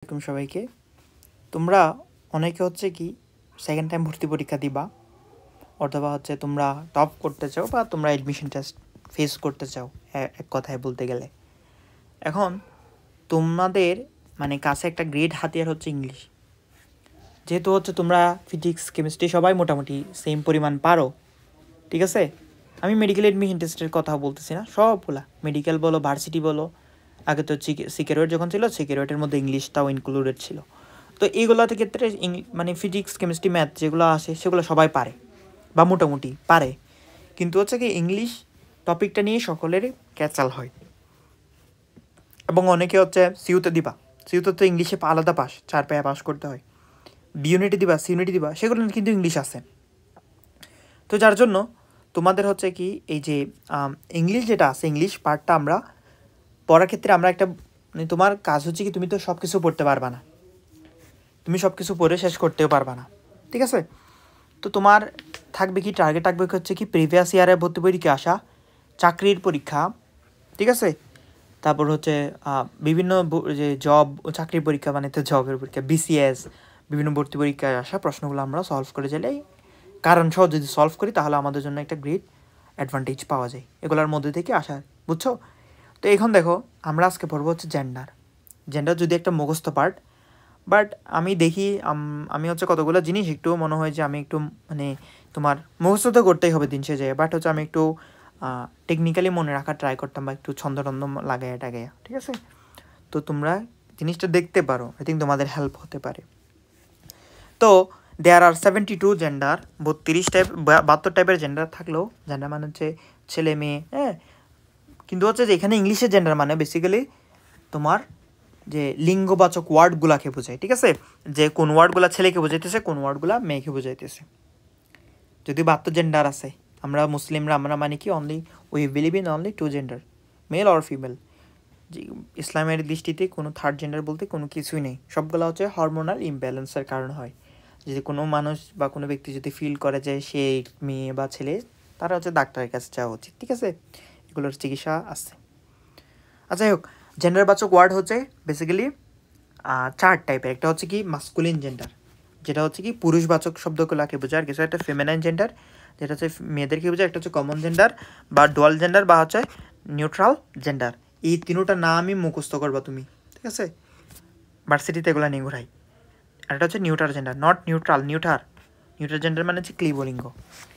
আসসালামাইকুম সবাইকে। তোমরা অনেকে হচ্ছে কি সেকেন্ড টাইম ভর্তি পরীক্ষা দিবা, অথবা হচ্ছে তোমরা টপ করতে চাও বা তোমরা অ্যাডমিশন টেস্ট ফেস করতে চাও। এক কথায় বলতে গেলে এখন তোমাদের কাছে একটা গ্রেট হাতিয়ার হচ্ছে ইংলিশ। যেহেতু হচ্ছে তোমরা ফিজিক্স কেমিস্ট্রি সবাই মোটামুটি সেম পরিমাণ পারো, ঠিক আছে। আমি মেডিকেল অ্যাডমিশন টেস্টের কথা বলতেছি না, সবগুলা মেডিকেল বলো, ভার্সিটি বলো। আগে তো সিকিউরিট যখন ছিল সিকিউরিটির মধ্যে ইংলিশটাও ইনক্লুডেড ছিল। তো এইগুলোতে ক্ষেত্রে ফিজিক্স কেমিস্ট্রি ম্যাথ যেগুলো আসে সেগুলো সবাই পারে বা মোটামুটি পারে, কিন্তু হচ্ছে কি ইংলিশ টপিকটা নিয়ে সকলেরই ক্যাচাল হয়। এবং অনেকে হচ্ছে সিউতে দিবা, সিউতে তো ইংলিশে আলাদা পাস, 4 পেয়ে পাস করতে হয়। বি ইউনিটি দিবা, সি ইউনিটি দিবা, সেগুলো কিন্তু ইংলিশ আছে। তো যার জন্য তোমাদের হচ্ছে কি এই যে ইংলিশ যেটা আছে, ইংলিশ পার্টটা আমরা পড়ার ক্ষেত্রে আমরা একটা তোমার কাজ হচ্ছে কি তুমি তো সব কিছু পড়তে পারবা না, তুমি সব কিছু পড়ে শেষ করতেও পারবা না, ঠিক আছে। তো তোমার থাকবে কি টার্গেট থাকবে হচ্ছে কি প্রিভিয়াস ইয়ারে ভর্তি পরীক্ষা আসা, চাকরির পরীক্ষা, ঠিক আছে। তারপর হচ্ছে বিভিন্ন যে জব চাকরির পরীক্ষা, তো জবের পরীক্ষা, বিসিএস, বিভিন্ন ভর্তি পরীক্ষায় আসা প্রশ্নগুলো আমরা সলভ করে গেলেই, কারণ সহ যদি সলভ করি তাহলে আমাদের জন্য একটা গ্রেট অ্যাডভান্টেজ পাওয়া যায় এগুলোর মধ্যে থেকে আসা, বুঝছো। তো এখন দেখো আমরা আজকে পড়বো হচ্ছে জেন্ডার। জেন্ডার যদি একটা মুখস্থ পার্ট, বাট আমি দেখি আমি হচ্ছে কতগুলো জিনিস একটু মনে হয় যে আমি একটু তোমার মুখস্থ তো করতেই হবে দিন শেষে, বাট হচ্ছে আমি একটু টেকনিক্যালি মনে রাখার ট্রাই করতাম বা একটু ছন্দটন্দ লাগাই টাগাইয়া, ঠিক আছে। তো তোমরা জিনিসটা দেখতে পারো, আই থিঙ্ক তোমাদের হেল্প হতে পারে। তো দেয়ার আর 72 জেন্ডার, 32 টাইপ 72 টাইপের জেন্ডার থাকলেও জেন্ডার হচ্ছে ছেলে মেয়ে, হ্যাঁ। কিন্তু হচ্ছে যে এখানে ইংলিশে জেন্ডার বেসিক্যালি তোমার যে লিঙ্গবাচক ওয়ার্ডগুলাকে বোঝায়, ঠিক আছে। যে কোন ওয়ার্ডগুলা ছেলেকে বোঝাইতেছে, কোন ওয়ার্ডগুলা মেয়েকে বোঝাইতেছে। যদি 72 জেন্ডার আছে, আমরা মুসলিমরা আমরা কি only we believe in only 2 gender, male or female. যে ইসলামের দৃষ্টিতে কোনো থার্ড জেন্ডার বলতে কোনো কিছুই নেই, সবগুলো হচ্ছে হরমোনাল ইমব্যালেন্সের কারণ হয়। যদি কোনো মানুষ বা কোনো ব্যক্তি যদি ফিল করে যে সে মেয়ে বা ছেলে, তারা হচ্ছে ডাক্তারের কাছে যাওয়া উচিত, ঠিক আছে। এগুলোর চিকিৎসা আছে। আচ্ছা হোক, জেন্ডারবাচক ওয়ার্ড হচ্ছে বেসিক্যালি 4 টাইপের। একটা হচ্ছে কি মাস্কুলিন জেন্ডার, যেটা হচ্ছে কি পুরুষবাচক শব্দগুলোকে বোঝায়, আর কিছু একটা ফেমিনাইন জেন্ডার যেটা হচ্ছে মেয়েদেরকে বোঝায়, একটা হচ্ছে কমন জেন্ডার বা ডুয়াল জেন্ডার বা হচ্ছে নিউট্রাল জেন্ডার। এই তিনটা নামই মুখস্থ করবা তুমি, ঠিক আছে। ভার্সিটিতে এগুলো নিয়ে ঘুরাই। আর এটা হচ্ছে neutral gender, not neutral, neutral gender হচ্ছে ক্লিবলিঙ্গ।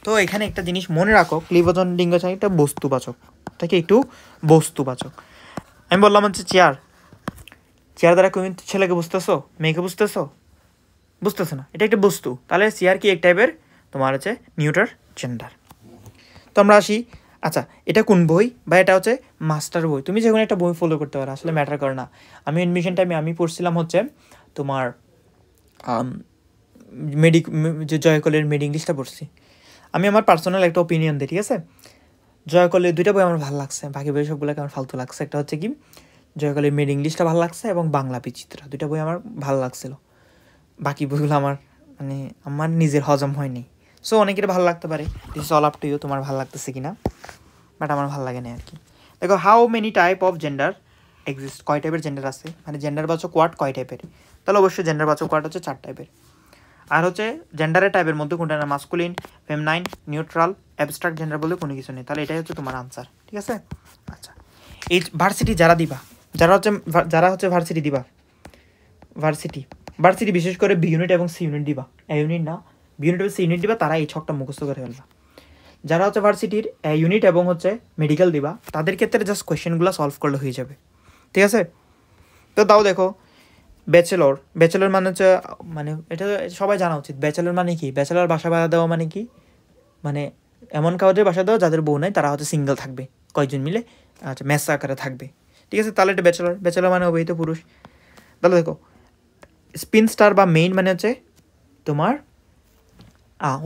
তো এখানে একটা জিনিস মনে রাখো, ক্লিবলিঙ্গ চাই একটা বস্তুবাচক, এটাকে একটু বস্তুবাচক। আমি বললাম হচ্ছে চেয়ার, চেয়ার দ্বারা তুমি ছেলেকে বুঝতেছো, মেয়েকে বুঝতেছো, বুঝতেছো না, এটা একটা বস্তু। তাহলে চেয়ার কি এক টাইপের তোমার হচ্ছে নিউট্রাল জেন্ডার। তো আমরা আসি, আচ্ছা এটা কোন বই বা এটা হচ্ছে মাস্টার বই, তুমি যে কোনো একটা বই ফলো করতে পারো, আসলে ম্যাটার করে না। আমি অ্যাডমিশন টাইমে আমি পড়ছিলাম হচ্ছে তোমার যে জয়কলের মেড ইংলিশটা পড়ছি। আমি আমার পার্সোনাল একটা ওপিনিয়ন দিই, ঠিক আছে। জয়কলের 2টা বই আমার ভালো লাগছে, বাকি বই সবগুলোকে আমার ফালতু লাগছে। একটা হচ্ছে কি জয়কলের মেড ইংলিশটা ভালো লাগছে এবং বাংলা বিচিত্রা, 2টা বই আমার ভালো লাগছিল। বাকি বইগুলো আমার নিজের হজম হয়নি। সো অনেকের ভালো লাগতে পারে, this is all up to you, তোমার ভালো লাগতেছে কিনা, বাট আমার ভালো লাগে না আর কি। দেখো how many type of gender exist, কয় টাইপের জেন্ডার আছে, জেন্ডারবাচক ওয়ার্ড কয় টাইপের। তাহলে অবশ্যই জেন্ডারবাচক ওয়ার্ড হচ্ছে 4 টাইপের। আর হচ্ছে জেন্ডারের টাইপের মধ্যে কোনটা না, masculine, feminine, neutral, abstract gender বলে কোনো কিছু নেই। তাহলে এটাই হচ্ছে তোমার আনসার, ঠিক আছে। আচ্ছা এই ভার্সিটি যারা দিবা, যারা হচ্ছে ভার্সিটি দিবা, ভার্সিটি বিশেষ করে বি ইউনিট এবং সি ইউনিট দিবা, এ ইউনিট না, বি ইউনিট এবং সি ইউনিট দিবা, তারা এই ছকটা মুখস্থ করে ফেলবা। যারা হচ্ছে ভার্সিটির এ ইউনিট এবং হচ্ছে মেডিকেল দিবা, তাদের ক্ষেত্রে জাস্ট কোয়েশ্চেনগুলো সলভ করলে হয়ে যাবে, ঠিক আছে। তো তাও দেখো ব্যাচেলর হচ্ছে এটা সবাই জানা উচিত। ব্যাচেলর কি, ব্যাচেলর বাসা ভাড়া দেওয়া কি, এমন কাউদের বাসা দেওয়া যাদের বউ নাই, তারা হচ্ছে সিঙ্গেল থাকবে, কয়েকজন মিলে আচ্ছা মেস আকারে থাকবে, ঠিক আছে। তাহলে এটা ব্যাচেলর অবিবাহিত পুরুষ। তাহলে দেখো স্পিন স্টার বা মেইন হচ্ছে তোমার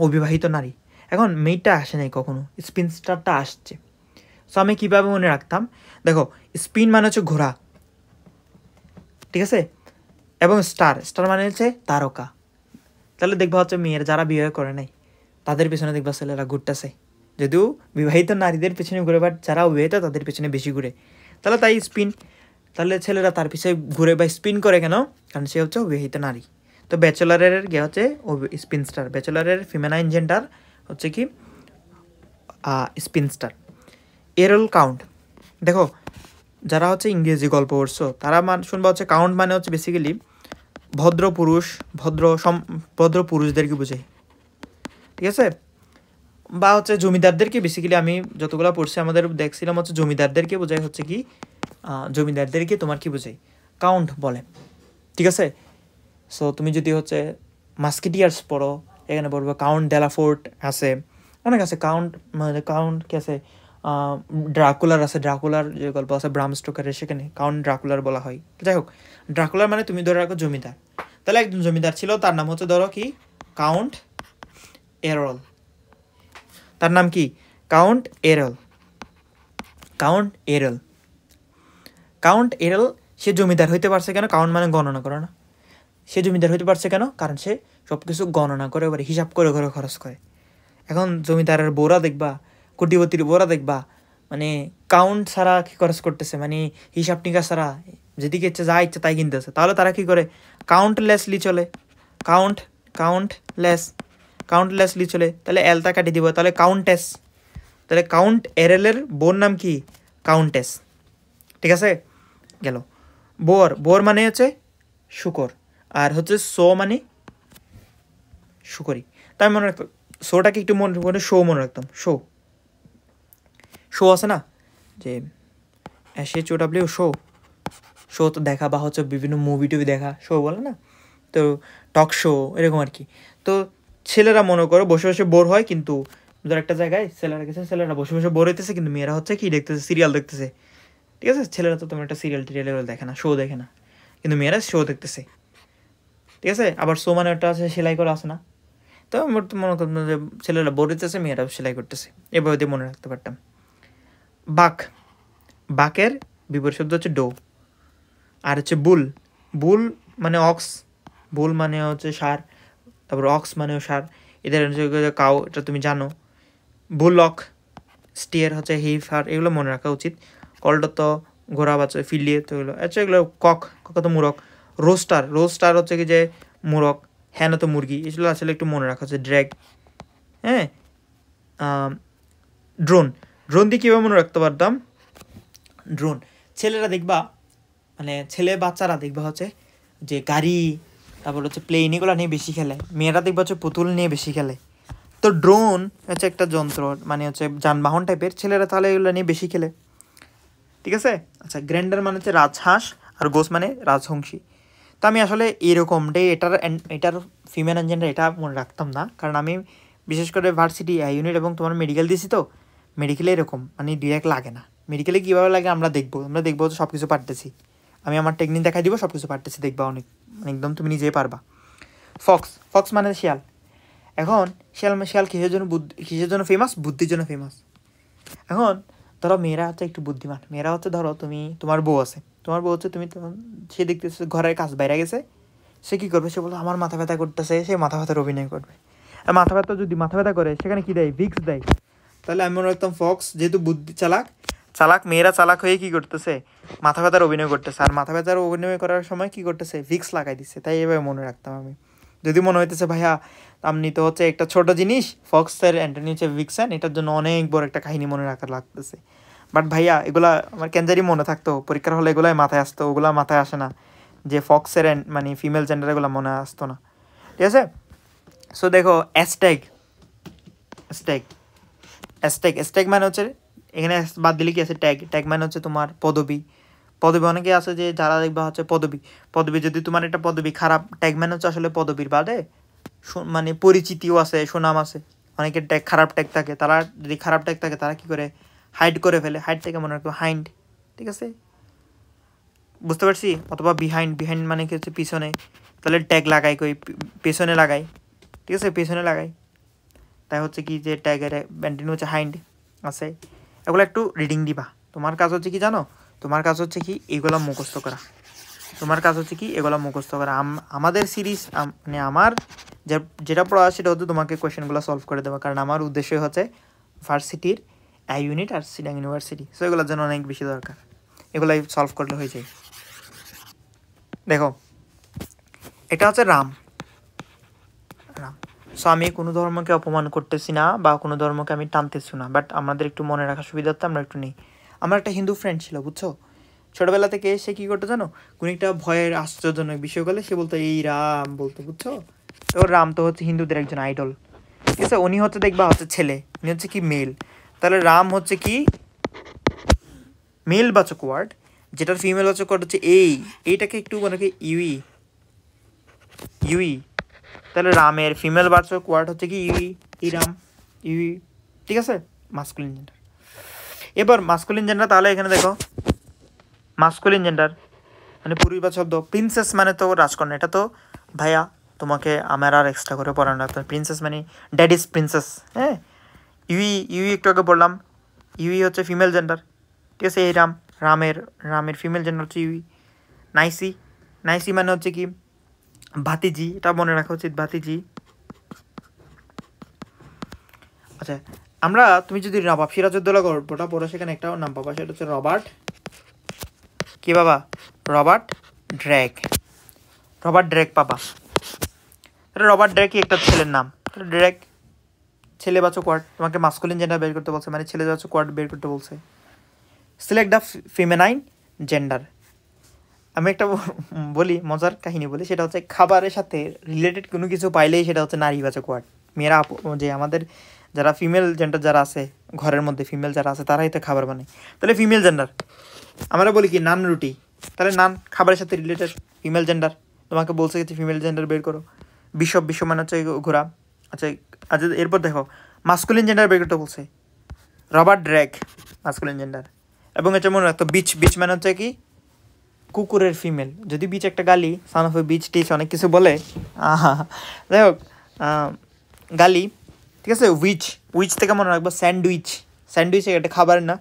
অবিবাহিত নারী। এখন মেইনটা আসে নাই কখনো, স্পিন স্টারটা আসছে। সো আমি কীভাবে মনে রাখতাম, দেখো স্পিন হচ্ছে ঘোড়া, ঠিক আছে, এবং স্টার হচ্ছে তারকা। তাহলে দেখবা হচ্ছে মেয়ের যারা বিয়ে করে নাই তাদের পেছনে দেখবা ছেলেরা ঘুরতেছে, যদিও বিবাহিত নারীদের পেছনে ঘুরে, বাট যারা অবিবাহিত তাদের পেছনে বেশি ঘুরে। তাহলে তাই স্পিন, তাহলে ছেলেরা তার পিছিয়ে ঘুরে বা স্পিন করে কেন? কারণ সে হচ্ছে অবিবাহিত নারী। তো ব্যাচেলারের গে হচ্ছে স্পিনস্টার, ব্যাচেলারের ফিমেনাইন জেন্ডার হচ্ছে কি স্পিনস্টার। এরল কাউন্ট, দেখো যারা হচ্ছে ইংরেজি গল্প পড়ছো তারা শুনবা হচ্ছে কাউন্ট মানে হচ্ছে বেসিক্যালি ভদ্র পুরুষ, ভদ্র পুরুষদেরকে বোঝায়, ঠিক আছে? বা হচ্ছে জমিদারদেরকে, বেসিক্যালি আমি যতগুলো পড়ছি আমাদের দেখছিলাম হচ্ছে জমিদারদেরকে বোঝায়, হচ্ছে কি জমিদারদেরকে তোমার কি বোঝায়? কাউন্ট বলে, ঠিক আছে? সো তুমি যদি হচ্ছে মাস্কেটিয়ার্স পড়ো, এখানে পড়বো কাউন্ট ডেলাফোর্ট আছে, অনেক আছে কাউন্ট, মানে কাউন্ট কি আছে, ড্রাকুলার আছে, ড্রাকুলার যে গল্প আছে ব্রাম স্টোকারের, সেখানে কাউন্ট ড্রাকুলার বলা হয়। যাই হোক, ড্রাকুলার মানে তুমি ধরে রাখো জমিদার, তাহলে একজন জমিদার ছিল, তার নাম হচ্ছে ধরো কি কাউন্ট এরল, তার নাম কি কাউন্ট এরল, কাউন্ট এরল, কাউন্ট এরল। সে জমিদার হইতে পারছে কেন? কাউন্ট মানে গণনা করো না, সে জমিদার হইতে পারছে কেন? কারণ সে সব কিছু গণনা করে, এবার হিসাব করে করে খরচ করে। এখন জমিদারের বউরা দেখবা, কোটিপতির বউরা দেখবা, মানে কাউন্ট ছাড়া কি খরচ করতেছে, মানে হিসাব নিকাশ ছাড়া যেদিকে ইচ্ছে যা ইচ্ছে তাই কিনতেছে। তাহলে তারা কি করে? কাউন্টলেসলি চলে, কাউন্টলেসলি চলে। তাহলে এলটা কাটি দিব, তাহলে কাউন্টেস, তাহলে কাউন্ট এরেলের বোর নাম কি? কাউন্টেস, ঠিক আছে? গেল। বোর মানে হচ্ছে শুকর, আর হচ্ছে সো মানে শুকরি। তাই মনে রাখতাম শোটাকে একটু মনে শো মনে রাখতাম, শো আছে না, যে SHOW শো তো দেখা, বা হচ্ছে বিভিন্ন মুভি টুভি দেখা, শো বলে না, তো টক শো এরকম আর কি। তো ছেলেরা মনে করো বসে বসে বোর হয়, কিন্তু ধর একটা জায়গায় ছেলেরা গেছে, ছেলেরা বসে বসে বোর হইতেছে, কিন্তু মেয়েরা হচ্ছে কি দেখতেছে? সিরিয়াল দেখতেছে, ঠিক আছে? ছেলেরা তো তোমার একটা সিরিয়াল দেখে না, শো দেখে না, কিন্তু মেয়েরা শো দেখতেছে, ঠিক আছে? আবার শো মানে একটা আছে সেলাই করা আছে না, তো মনে করতাম যে ছেলেরা বোর হইতেছে, মেয়েরাও সেলাই করতেছে, এভাবে দিয়ে মনে রাখতে পারতাম। বাকের বিপরীত শব্দ হচ্ছে ডো। আর হচ্ছে বুল মানে অক্স, বুল মানে হচ্ছে ষাঁড়, তারপর অক্স মানেও ষাঁড়, এদের কাউ, এটা তুমি জানো। বুলক, স্টিয়ার হচ্ছে হিফ, আর এগুলো মনে রাখা উচিত। কলডত ঘোড়া বাচ্চা, ফিলিয়ে তো এগুলো, আচ্ছা এগুলো কক তো মুরগ। রোস্টার হচ্ছে কি যে মুরগ, হ্যাঁ তো মুরগি, এগুলো আসলে একটু মনে রাখা হচ্ছে। ড্র্যাগ, হ্যাঁ। ড্রোন দিয়ে কীভাবে মনে রাখতে পারতাম? ড্রোন, ছেলেরা দেখবা, মানে ছেলে বাচ্চারা দেখবা হচ্ছে যে গাড়ি, তারপর হচ্ছে প্লেন, এগুলো নিয়ে বেশি খেলে। মেয়েরা দেখবা হচ্ছে পুতুল নিয়ে বেশি খেলে। তো ড্রোন হচ্ছে একটা যন্ত্র, মানে হচ্ছে যানবাহন টাইপের, ছেলেরা তাহলে এগুলো নিয়ে বেশি খেলে, ঠিক আছে? আচ্ছা, গ্র্যান্ডার মানে হচ্ছে রাজহাঁস, আর গোস মানে রাজহংসী। তো আমি আসলে এরকমটাই এটার ফিমেল জেন্ডার এটা মনে রাখতাম না, কারণ আমি বিশেষ করে ভার্সিটি ইউনিট এবং তোমার মেডিকেল দিছি, তো মেডিকেলে এরকম মানে ডিরেক্ট লাগে না। মেডিকেলে কীভাবে লাগে আমরা দেখবো তো সব কিছু পারতেছি, আমি আমার টেকনিক দেখাই দিব, সব কিছু পারতেছি, দেখবা অনেক একদম তুমি নিজেই পারবা। ফক্স মানে শিয়াল। এখন শিয়াল কিসের জন্য ফেমাস? বুদ্ধির জন্য ফেমাস। এখন ধরো মেয়েরা হচ্ছে একটু বুদ্ধিমান, মেয়েরা হচ্ছে ধরো তোমার বউ হচ্ছে, তুমি সে দেখতেছে ঘরের কাজ বাইরে গেছে, সে কী করবে? সে বলতো আমার মাথা ব্যথা করতেছে, সে মাথা ব্যথার অভিনয় করবে। আর মাথা ব্যথা করে সেখানে কী দেয়? ভিক্স দেয়। তাহলে আমি মনে রাখতাম ফক্স যেহেতু বুদ্ধি চালাক, মেয়েরা চালাক হয়ে কী করতেছে? মাথা ব্যথার অভিনয় করতেছে, আর মাথা ব্যথার অভিনয় করার সময় কী করতেছে? ভিক্স লাগাই দিচ্ছে। তাই এভাবে মনে রাখতাম আমি। যদি মনে হইতেছে ভাইয়া আপনি তো হচ্ছে একটা ছোট জিনিস, ফক্সের অ্যান্টনি হচ্ছে ভিক্সেন, এটার জন্য অনেক বড় একটা কাহিনী মনে রাখা লাগতেছে, বাট ভাইয়া এগুলা আমার ক্যান্সারই মনে থাকতো, পরীক্ষার হলে এগুলাই মাথায় আসতো, ওগুলা মাথায় আসে না, যে ফক্সের মানে ফিমেল জেন্ডার এগুলো মনে আসতো না, ঠিক আছে? সো দেখো স্ট্যাগ মানে হচ্ছে, এখানে বাদ দিলে কি আছে? ট্যাগ মানে হচ্ছে তোমার পদবি। অনেকে আছে যে যারা দেখবা হচ্ছে পদবি যদি তোমার একটা পদবি খারাপ, ট্যাগ মানে হচ্ছে আসলে পদবির বাদে মানে পরিচিতিও আছে, সুনাম আছে। অনেকের খারাপ ট্যাগ থাকে, তারা যদি খারাপ ট্যাগ থাকে তারা কী করে? হাইড করে ফেলে। হাইড থেকে মনে রাখবো হাইন্ড, ঠিক আছে? বুঝতে পারছি? অথবা বিহাইন্ড মানে কি হচ্ছে পিছনে, তাহলে ট্যাগ লাগাই পেছনে লাগাই, ঠিক আছে? পেছনে লাগাই, তাই হচ্ছে কি যে ট্যাগের ব্যান্ডিন হচ্ছে হাইন্ড আছে। এগুলো একটু রিডিং দিবা। তোমার কাজ হচ্ছে কি জানো? তোমার কাজ হচ্ছে কি এগুলো মুখস্থ করা। আমাদের সিরিজ মানে আমার যেটা পড়া সেটা হচ্ছে তোমাকে কোয়েশ্চেনগুলো সলভ করে দেওয়া, কারণ আমার উদ্দেশ্য হচ্ছে ভার্সিটির ইউনিট আর সিডাং ইউনিভার্সিটি, সো এগুলোর জন্য অনেক বেশি দরকার, এগুলাই সলভ করলে হয়ে যায়। দেখো এটা হচ্ছে রাম। রাম সো আমি কোনো ধর্মকে অপমান করতেছি না বা কোনো ধর্মকে আমি টানতেছি না, বাট আমাদের একটু মনে রাখার সুবিধার্থে আমরা একটু নেই। আমার একটা হিন্দু ফ্রেন্ড ছিল, বুঝছো, ছোটবেলা থেকে সে কী করতো জানো, কোনো একটা ভয়ের আশ্চর্যজনক বিষয় করলে সে বলতো এই রাম বলতো, বুঝছো। তো রাম তো হচ্ছে হিন্দুদের একজন আইডল, ঠিক আছে। উনি হচ্ছে দেখবা হচ্ছে ছেলে, উনি হচ্ছে কি মেল, তাহলে রাম হচ্ছে কি মেল বাচক ওয়ার্ড, যেটার ফিমেল বাচক ওয়ার্ড হচ্ছে এইটাকে একটু মানে কি ইউই ইউই, তাহলে রামের ফিমেল বাচক ওয়ার্ড হচ্ছে কি ইউই, ই রাম, ইউই, ঠিক আছে, মাস্কুলিন জেন্ডার। এবার মাস্কুলিন জেন্ডার, তাহলে এখানে দেখো মাস্কুলিন জেন্ডার মানে পূর্বীবাচক শব্দ। প্রিন্সেস মানে তো রাজকন্যা, এটা তো ভাইয়া তোমাকে আমার আর এক্সট্রা করে পড়ানো লাগতো। প্রিন্সেস মানে ড্যাড ইজ প্রিন্সেস, হ্যাঁ। ইউই একটু আগে বললাম, ইউই হচ্ছে ফিমেল জেন্ডার, ঠিক আছে। এই রামের ফিমেল জেন্ডার হচ্ছে ইউই। নাইসি, নাইসি মানে হচ্ছে কি ভাতিজি, এটা মনে রাখা উচিত, ভাতিজি। আচ্ছা আমরা, তুমি যদি নবাব সিরাজউদ্দৌলা গল্পটা পড়ো সেখানে একটা নাম পাবা, সেটা হচ্ছে রবার্ট কি বাবা, রবার্ট ড্র্যাক, রবার্ট ড্র্যাক পাবা। রবার্ট ড্র্যাকই একটা ছেলের নাম, ড্র্যাক ছেলেবাচক ওয়ার্ড, তোমাকে মাস্কুলিন জেন্ডার বের করতে বলছে, মানে ছেলেবাচক ওয়ার্ড বের করতে বলছে। Select the feminine gender. আমি একটা বলি, মজার কাহিনী বলি, সেটা হচ্ছে খাবারের সাথে রিলেটেড কোনো কিছু পাইলেই সেটা হচ্ছে নারীবাচক ওয়ার্ড। মেয়েরা যে আমাদের যারা ফিমেল জেন্ডার যারা আছে ঘরের মধ্যে, ফিমেল যারা আছে তারাই তো খাবার বানায়, তাহলে ফিমেল জেন্ডার। আমরা বলি কি নান রুটি, তাহলে নান খাবারের সাথে রিলেটেড, ফিমেল জেন্ডার। তোমাকে বলছে কি ফিমেল জেন্ডার বের করো। বিশ্ব মানে হচ্ছে ঘোরা। আচ্ছা আচ্ছা, এরপর দেখো মাস্কুলিন জেন্ডার বের করতে বলছে, রবার্ট ড্র্যাক মাস্কুলিন জেন্ডার। এবং এটা মনে রাখতো বিচ মানে হচ্ছে কি কুকুরের ফিমেল। যদি বিচ একটা গালি, সান অফ বিচ টিচ অনেক কিছু বলে, যাই হোক গালি, ঠিক আছে। উইচ থেকে মনে রাখবো স্যান্ডউইচ একটা খাবার না,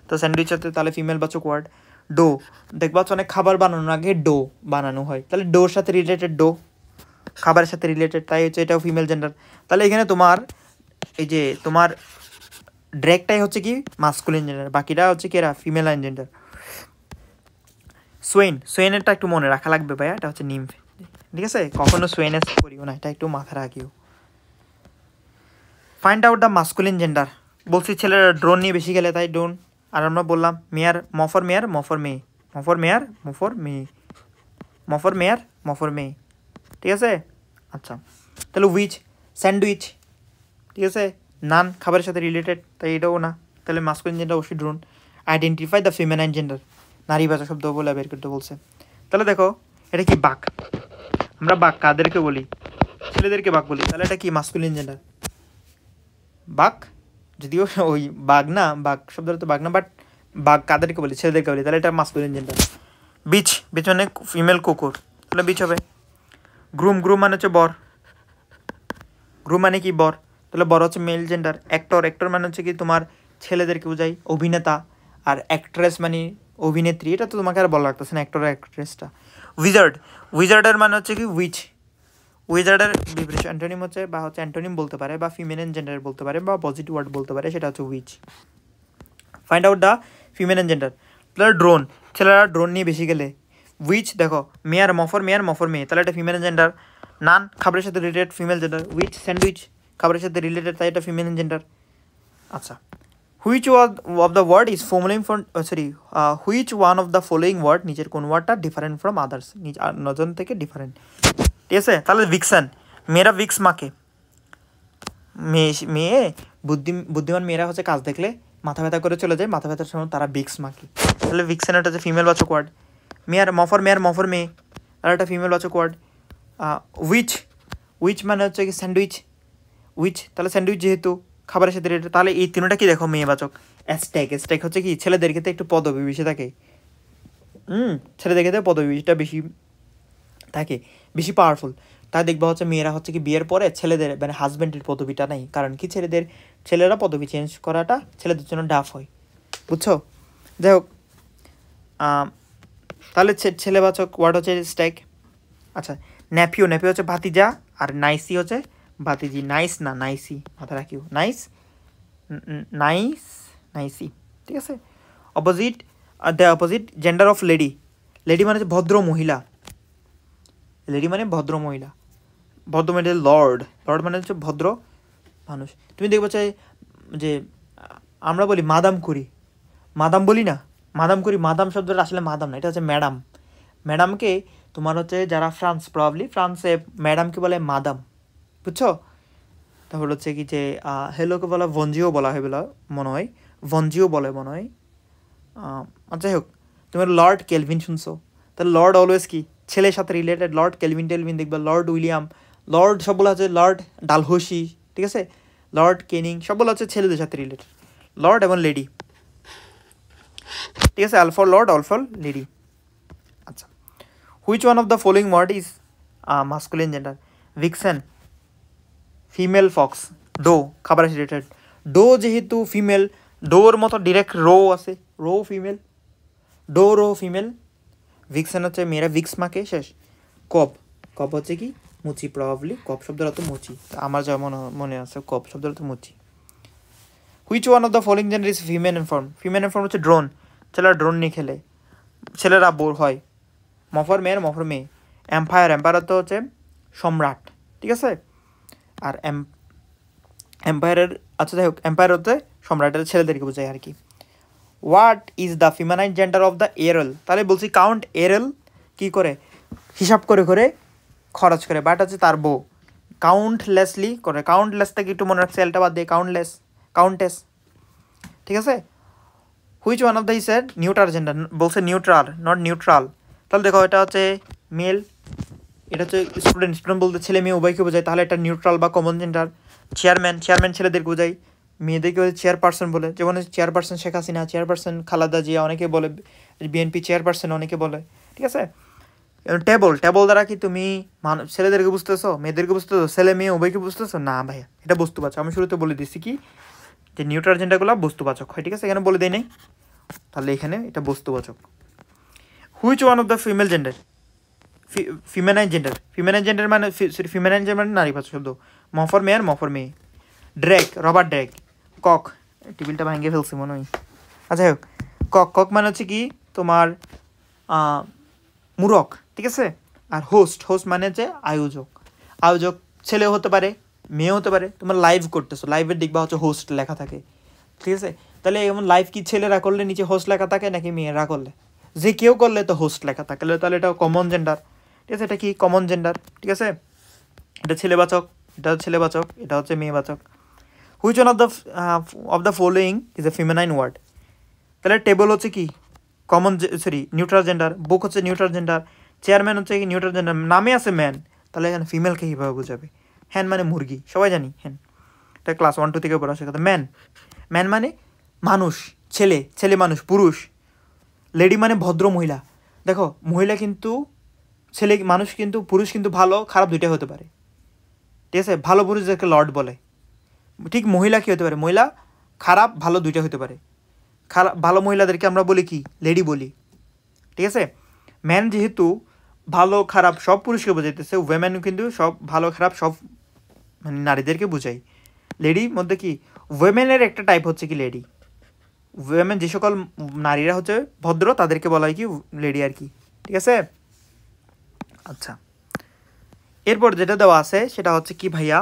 তো স্যান্ডউইচ হচ্ছে তাহলে ফিমেল বাচক ওয়ার্ড। ডো, দেখবা হচ্ছে অনেক খাবার বানানোর আগে ডো বানানো হয়, তাহলে ডোর সাথে রিলেটেড, ডো খাবারের সাথে রিলেটেড, তাই হচ্ছে এটাও ফিমেল জেন্ডার। তাহলে এখানে তোমার এই যে তোমার ড্র্যাকটাই হচ্ছে কি মাস্কুলিন জেন্ডার, বাকিটা হচ্ছে কি এরা ফিমেল জেন্ডার। সোয়েনেরটা একটু মনে রাখা লাগবে ভাইয়া, এটা হচ্ছে নিম্ফ, ঠিক আছে। কখনো সোয়েনেস করিও না, এটা একটু মাথা রাখিও। Find out the masculine gender, বলছি ছেলেরা ড্রোন নিয়ে বেশি গেলে তাই ড্রোন। আর আমরা বললাম মেয়ার, মফর মেয়ার, মফর মেয়ে, মফর মেয়ার, মফর মেয়ে, মফর মেয়ার, মফর মেয়ে, ঠিক আছে। আচ্ছা তাহলে স্যান্ডউইচ, ঠিক আছে। নান খাবারের সাথে রিলেটেড, তাই এটাও না, তাহলে মাস্কুলিন জেন্ডার অবশ্যই drone. Identify the feminine gender, নারীবাচক শব্দ বলে বের করতে বলছে। তাহলে দেখো এটা কি বাঘ, আমরা বাঘ কাদেরকে বলি, ছেলেদেরকে বাঘ বলি, তাহলে এটা কি মাস্কুলিন জেন্ডার বাঘ। যদিও ওই বাঘ না, বাঘ শব্দটা তো বাঘ না, বাট বাঘ কাদেরকে বলি, ছেলেদেরকে বলি, তাহলে এটা মাস্কুলিন জেন্ডার। বিচ মানে ফিমেল কুকুর, তাহলে বিচ হবে। গ্রুম মানে হচ্ছে বর, গ্রুম মানে কি বর, তাহলে বর হচ্ছে মেল জেন্ডার। অ্যাক্টর মানে হচ্ছে কি তোমার ছেলেদেরকে বোঝাই, অভিনেতা। আর অ্যাক্ট্রেস মানে অভিনেত্রী, এটা তো তোমাকে আর বলা লাগতেছে না, অ্যাক্টর অ্যাক্ট্রেসটা। উইজার্ডের মানে হচ্ছে কি উইজার্ডের বিপরীত অ্যান্টোনিম হচ্ছে, বা হচ্ছে অ্যান্টোনিম বলতে পারে, বা ফিমেনিন জেন্ডার বলতে পারে, বা পজিটিভ ওয়ার্ড বলতে পারে, সেটা হচ্ছে which. Find out the ফিমেনিন gender, তাহলে ড্রোন, ছেলেরা ড্রোন নিয়ে বেশি গেলে। উইচ দেখো মেয়ার, মফর মেয়ে, তাহলে এটা ফিমেনিন জেন্ডার। নান খাবারের সাথে রিলেটেড, ফিমেল জেন্ডার। স্যান্ডউইচ খাবারের সাথে রিলেটেড, তাই এটা ফিমেনিন জেন্ডার। আচ্ছা which of the word is following from which one of the following word, নিচের কোন ওয়ার্ডটা ডিফারেন্ট ফ্রম আদার্স, নজন থেকে ডিফারেন্ট, ঠিক আছে। তাহলে ভিক্সান, মেয়েরা ভিক্স মাকে, মেয়ে বুদ্ধিমান মেয়েরা হচ্ছে কাজ দেখলে মাথা ব্যথা করে চলে যায়, মাথা ব্যথার সময় তারা ভিক্স মাকে, তাহলে ভিক্সান এটা হচ্ছে ফিমেল বাচক ওয়ার্ড। মেয়ার মফর মেয়ে, তাহলে একটা ফিমেল বাচক ওয়ার্ড। উইচ মানে হচ্ছে কি স্যান্ডউইচ, তাহলে স্যান্ডউইচ যেহেতু খাবারের সাথে রিলেটেড, তাহলে এই তিনটা কি দেখো মেয়েবাচক। স্ট্যাক হচ্ছে কি ছেলেদের ক্ষেত্রে একটু পদবি বেশি থাকে, ছেলেদের ক্ষেত্রে পদবিটা বেশি থাকে, বেশি পাওয়ারফুল। তাই দেখবা হচ্ছে মেয়েরা হচ্ছে কি বিয়ের পরে ছেলেদের মানে হাজব্যান্ডের পদবিটা নেই, কারণ কি ছেলেরা পদবি চেঞ্জ করাটা ছেলেদের জন্য ডাফ হয়, বুঝছো। যাই হোক তাহলে ছেলেবাচক ওয়ার্ড হচ্ছে স্ট্যাক। আচ্ছা ন্যাপিও হচ্ছে ভাতিজা, আর নাইসি হচ্ছে ভাতিজি। নাইসি মাথা রাখিও, নাইসি, ঠিক আছে। The opposite gender of lady মানে হচ্ছে ভদ্র মহিলা, লেডি মানে ভদ্র মহিলা, ভদ্র মহিলা লর্ড, লর্ড মানে হচ্ছে ভদ্র মানুষ। তুমি দেখবে চাই যে আমরা বলি মাদাম করি, মাদাম বলি না, মাদাম করি, মাদাম শব্দটা আসলে মাদাম না, এটা হচ্ছে ম্যাডাম। ম্যাডামকে তোমার হচ্ছে যারা ফ্রান্সে ম্যাডামকে বলে মাদাম, বুঝছো? তারপর হচ্ছে কি যে হেলোকে বলা ভঞ্জিও বলা হয় বলে মনে হয়, ভঞ্জিও বলে মনে হয়। যাই হোক, তুমি লর্ড কেলভিন শুনছো, তাহলে লর্ড অলওয়েজ কি ছেলের সাথে রিলেটেড। লর্ড কেলভিন টেলভিন দেখবে, লর্ড উইলিয়াম, লর্ড সবগুলো হচ্ছে লর্ড ডালহৌসি, ঠিক আছে, লর্ড কেনিং সবগুলো হচ্ছে ছেলেদের সাথে রিলেটেড, লর্ড এবং লেডি, ঠিক আছে, all for lord all for lady. আচ্ছা, which one of the following word is masculine gender? Vixen, female fox, dough খাবার রিলেটেড। ডো যেহেতু ফিমেল, ডোর মতো ডিরেক্ট রো আছে, roe female, doe roe female. Vixen হচ্ছে মেয়েরা ভিক্স মাকে, শেষ। কপ, কপ হচ্ছে কি মুচি, প্রবাবলি কপ শব্দের অর্থ মুচি, আমার যা মনে আছে কপ শব্দের অর্থ মুচি। Which one of the following gender is female form? Female form হচ্ছে ড্রোন, ছেলেরা ড্রোন নিয়ে খেলে, ছেলেরা বোর হয়। মফর মেয়ের, মফর মেয়ে। এম্পায়ার, এম্পায়ার তো হচ্ছে সম্রাট, ঠিক আছে। আর এম্পায়ারের, আচ্ছা যাই হোক, এম্পায়ার হচ্ছে সম্রাটের ছেলেদেরকে বোঝায় আর কি। What is the feminine gender of the earl? তাহলে বলছি কাউন্ট এরল কী করে হিসাব করে করে খরচ করে, বাট হচ্ছে তার বউ কাউন্টলেসলি করে, কাউন্টলেস থেকে একটু মনে রাখছে, এলটা বাদ দিয়ে কাউন্টলেস, কাউন্টেস, ঠিক আছে। Which one of the is neutral gender? বলছে নিউট্রাল, নট নিউট্রাল। তাহলে দেখো এটা হচ্ছে মেল, এটা হচ্ছে স্টুডেন্ট, স্টুডেন্ট বলতে ছেলে মেয়ে উভয়কে বোঝায়, তাহলে এটা নিউট্রাল বা কমন জেন্ডার। চেয়ারম্যান, চেয়ারম্যান ছেলেদেরকে বোঝায়, মেয়েদেরকে চেয়ারপারসন বলে, যেমন চেয়ারপারসন শেখ হাসিনা, চেয়ারপারসন খালেদা জিয়া অনেকে বলে, বিএনপি চেয়ারপারসন অনেকে বলে, ঠিক আছে। টেবল, টেবল দ্বারা কি তুমি ছেলেদেরকে বুঝতেছো, মেয়েদেরকে বুঝতেছো, ছেলে মেয়ে উভয়কে বুঝতেছো? না ভাইয়া, এটা বস্তুবাচক। আমি শুরুতে বলে দিচ্ছি কি যে নিউট্রাল জেন্ডারগুলো বস্তুবাচক হয়, ঠিক আছে, এখানে বলে দেয় নাই, তাহলে এখানে এটা বস্তুবাচক। Which one of the female gender? Feminine gender, feminine gender মানে ফিমেনাইন জেন্ডার মানে নারীবাচক শব্দ। মফর মেয়ার, মফর মেয়ে। Drake, Robert Drake. কক, টেবিলটা ভাঙিয়ে ফেলছি মনে হয়। আচ্ছা হোক, কক, কক মানে হচ্ছে কি তোমার মূরক, ঠিক আছে। আর হোস্ট, হোস্ট মানে হচ্ছে আয়োজক, আয়োজক ছেলে হতে পারে, মেয়ে হতে পারে। তোমার লাইভ করতেছো, লাইভের দিক বা হচ্ছে হোস্ট লেখা থাকে, ঠিক আছে। তাহলে এমন লাইভ কি ছেলেরা করলে নিচে হোস্ট লেখা থাকে নাকি মেয়েরা করলে? যে কেউ করলে তো হোস্ট লেখা থাকে, তাহলে এটা কমন জেন্ডার, ঠিক আছে। এটা কি কমন জেন্ডার, ঠিক আছে। এটা ছেলেবাচক, এটা ছেলেবাচক, এটা হচ্ছে মেয়েবাচক। Which one of the following is a feminine word? তাহলে টেবল হচ্ছে কি common, sorry neutral gender. Book হচ্ছে নিউট্রাল জেন্ডার। চেয়ারম্যান হচ্ছে কি নিউট্রাল জেন্ডার, নামে আছে ম্যান, তাহলে এখানে ফিমেলকে কীভাবে বোঝাবে? হ্যান মানে মুরগি, সবাই জানি হ্যান, এটা ক্লাস 1-2 থেকে পড়া শেখাতে। ম্যান, ম্যান মানে মানুষ, ছেলে, ছেলে মানুষ, পুরুষ। লেডি মানে ভদ্র মহিলা। দেখো মহিলা কিন্তু ছেলে মানুষ, কিন্তু পুরুষ কিন্তু ভালো খারাপ দুইটাই হতে পারে, ঠিক আছে। ভালো পুরুষদেরকে লর্ড বলে, ঠিক মহিলা কী হতে পারে? মহিলা খারাপ ভালো দুইটা হতে পারে। খারাপ ভালো মহিলাদেরকে আমরা বলি কি লেডি বলি, ঠিক আছে। ম্যান যেহেতু ভালো খারাপ সব পুরুষকে বোঝাইতেছে, ওয়েম্যান কিন্তু সব ভালো খারাপ সব মানে নারীদেরকে বোঝাই। লেডির মধ্যে কি ওয়েমেনের একটা টাইপ হচ্ছে কি লেডি। ওয়েমেন যে সকল নারীরা হচ্ছে ভদ্র তাদেরকে বলা হয় কি লেডি আর কি, ঠিক আছে। আচ্ছা, এরপর যেটা দেওয়া আছে সেটা হচ্ছে কি ভাইয়া,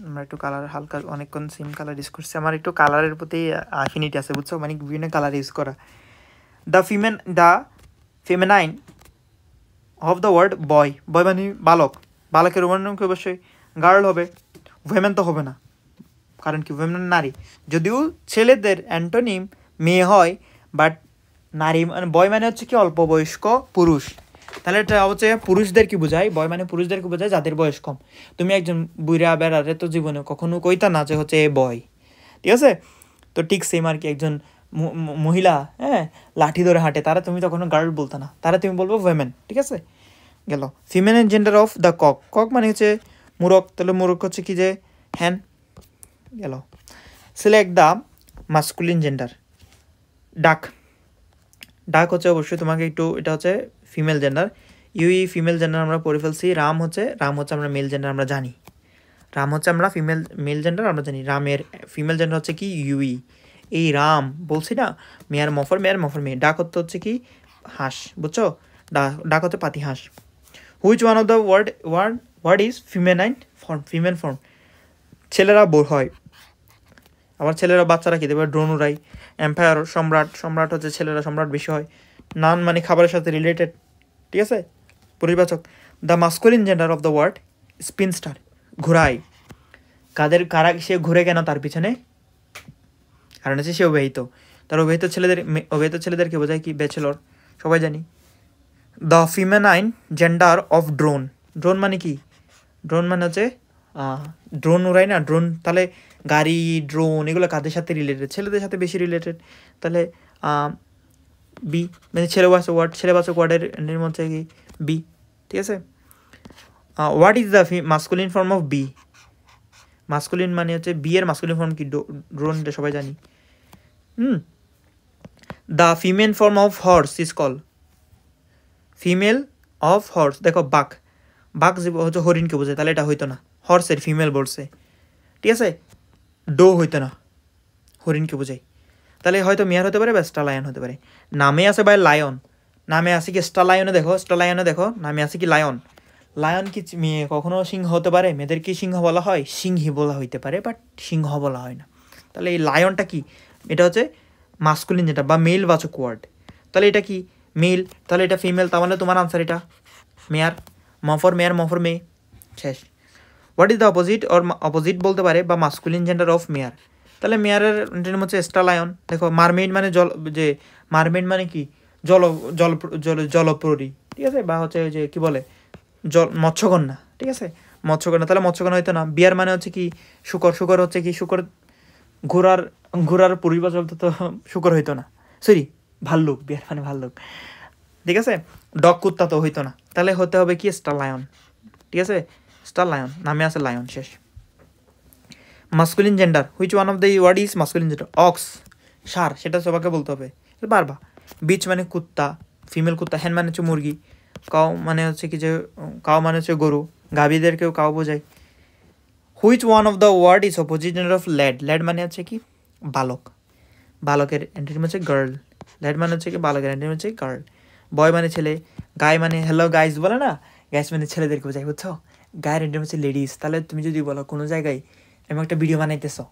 আমরা একটু কালার হালকা অনেকক্ষণ সেম কালার ইউজ করছি, আমার একটু কালারের প্রতি অ্যাফিনিটি আছে বুঝছো, মানে বিভিন্ন কালার ইউজ করা। The feminine of the word boy, boy মানে বালক, বালকের উদাহরণ কি অবশ্যই গার্ল হবে, ওয়েমেন তো হবে না, কারণ কি ওয়েমেন নারী। যদিও ছেলেদের অ্যান্টোনিম মেয়ে হয়, বাট নারী মানে বয় মানে হচ্ছে কি অল্প বয়স্ক পুরুষ, তাহলে এটা হচ্ছে পুরুষদেরকে বোঝায়। বয় মানে পুরুষদেরকে বোঝায় যাদের বয়স কম। তুমি একজন বুড়া বেড়ারে তো জীবনে কখনো কইতা না যে হচ্ছে এ বয়, ঠিক আছে। তো ঠিক সেম আর কি, একজন মহিলা হ্যাঁ লাঠি ধরে হাঁটে, তারা তুমি তখন গার্ল বলতে না, তারা তুমি বলবো ওয়েমেন, ঠিক আছে। গেল feminine gender of the cock, cock মানে হচ্ছে মূরক, তাহলে মূরক হচ্ছে কি যে হ্যান। গেল সিলেক্ট দ্য মাস্কুলিন জেন্ডার। ডাক, ডাক হচ্ছে অবশ্যই তোমাকে একটু, এটা হচ্ছে ফিমেল জেন্ডার। ফিমেল জেন্ডার আমরা পড়ে ফেলছি। রাম হচ্ছে আমরা মেল জেন্ডার আমরা জানি, রাম হচ্ছে আমরা মেল জেন্ডার আমরা জানি। রামের ফিমেল জেন্ডার হচ্ছে কি এই রাম বলছি না, মেয়ার মফর মেয়ে। ডাক হচ্ছে কি হাঁস, বুঝছো। ডাক হচ্ছে পাতিহাঁস। Which one of the word is feminine form, female form. ছেলেরা বোর হয়, আবার ছেলেরা বাচ্চারা খেতে পারে, ড্রোন উড়াই। এম্পায়ার সম্রাট, সম্রাট হচ্ছে ছেলেরা সম্রাট বেশি হয়। নান মানে খাবারের সাথে রিলেটেড, ঠিক আছে, পরিবাচক। The masculine gender of the word spinster, ঘোরায়। কারা সে ঘুরে কেন তার পিছনে, কারণ হচ্ছে সে অবিবাহিত। তার অবিবাহিত ছেলেদেরকে বোঝায় কি, ব্যাচেলর, সবাই জানি। The feminine gender of drone, drone মানে কি, ড্রোন মানে হচ্ছে ড্রোন উড়াই না, ড্রোন, তাহলে গাড়ি, ড্রোন এগুলো কাদের সাথে রিলেটেড, ছেলেদের সাথে বেশি রিলেটেড, তাহলে বি মানে ছেলেবাচক ওয়ার্ডের মধ্যে কি বি, ঠিক আছে। What is the masculine form of B, masculine মানে হচ্ছে বি এর মাস্কুলিন ফর্ম কি, ড্রোন, এটা সবাই জানি। The female form of horse is call, female of horse, দেখো বাঘ, বাঘ যে হচ্ছে হরিণকে বোঝায়, তাহলে এটা হইতো না, হর্সের ফিমেল বলছে, ঠিক আছে। ডো হইতো না, হরিণকে বোঝাই, তাহলে হয়তো মেয়ার হতে পারে বা স্টালায়ন হতে পারে। নামে আছে ভাই লায়ন, নামে আছে কি স্টালায়নে, দেখো স্টালায়নে দেখো নামে আছে কি লায়ন। লায়ন কি মেয়ে কখনো সিংহ হতে পারে? মেয়েদের কি সিংহ বলা হয়? সিংহী বলা হইতে পারে, বাট সিংহ বলা হয় না। তাহলে এই লায়নটা কি, এটা হচ্ছে মাস্কুলিন যেটা বা মেল বাচক ওয়ার্ড, তাহলে এটা কি মেল, তাহলে এটা ফিমেল, তাহলে তোমার আনসার এটা মেয়ার, মফর মেয়ার, মফর মেয়ে, শেষ। হোয়াট ইজ দ্য অপোজিট বলতে পারে বা মাস্কুলিন জেন্ডার অফ মেয়ার, তাহলে মেয়ারের হচ্ছে স্টালায়ন। দেখো মারমেইড মানে যে মারমেইড মানে কি, জলপ্ররী, ঠিক আছে, বা হচ্ছে যে কি বলে মৎস্যকন্যা, ঠিক আছে, মৎস্যকন্যা, তাহলে মৎস্যকন্যা হইতো না। বিয়ার মানে হচ্ছে কি শুকর হচ্ছে কি ঘোড়ার পরিবাচক, তো শুকর হইতো না, সরি ভাল্লুক, বিয়ার মানে ভাল্লুক, ঠিক আছে। ডগ কুত্তা তো হইতো না, তাহলে হতে হবে কি স্টার লায়ন, ঠিক আছে, স্টার লায়ন, নামে আছে লায়ন, শেষ। Masculine gender, which one of the word is masculine gender, ox, ষাঁড়, সেটা সবাইকে বলতে হবে বারবার। বিচ মানে কুত্তা, ফিমেল কুত্তা। হ্যান মানে হচ্ছে মুরগি। কাউ মানে হচ্ছে কি যে কাউ মানে হচ্ছে গরু, গাভীদেরকেও কাউ বোঝায়। Which one of the word is opposite gender of lad, lad মানে হচ্ছে কি বালক, বালকের অ্যান্টিনিম হচ্ছে গার্ল, ল্যাড মানে হচ্ছে কি বালকের অ্যান্টিনিম হচ্ছে গার্ল। বয় মানে ছেলে, গাই মানে হ্যালো গাইজ বলে না, গাইজ মানে ছেলেদেরকে বোঝায়, বুঝছো। গায়ের অ্যান্টিনিম হচ্ছে লেডিস, তাহলে তুমি যদি বলো কোনো জায়গায় আমি একটা ভিডিও বানাইতেছো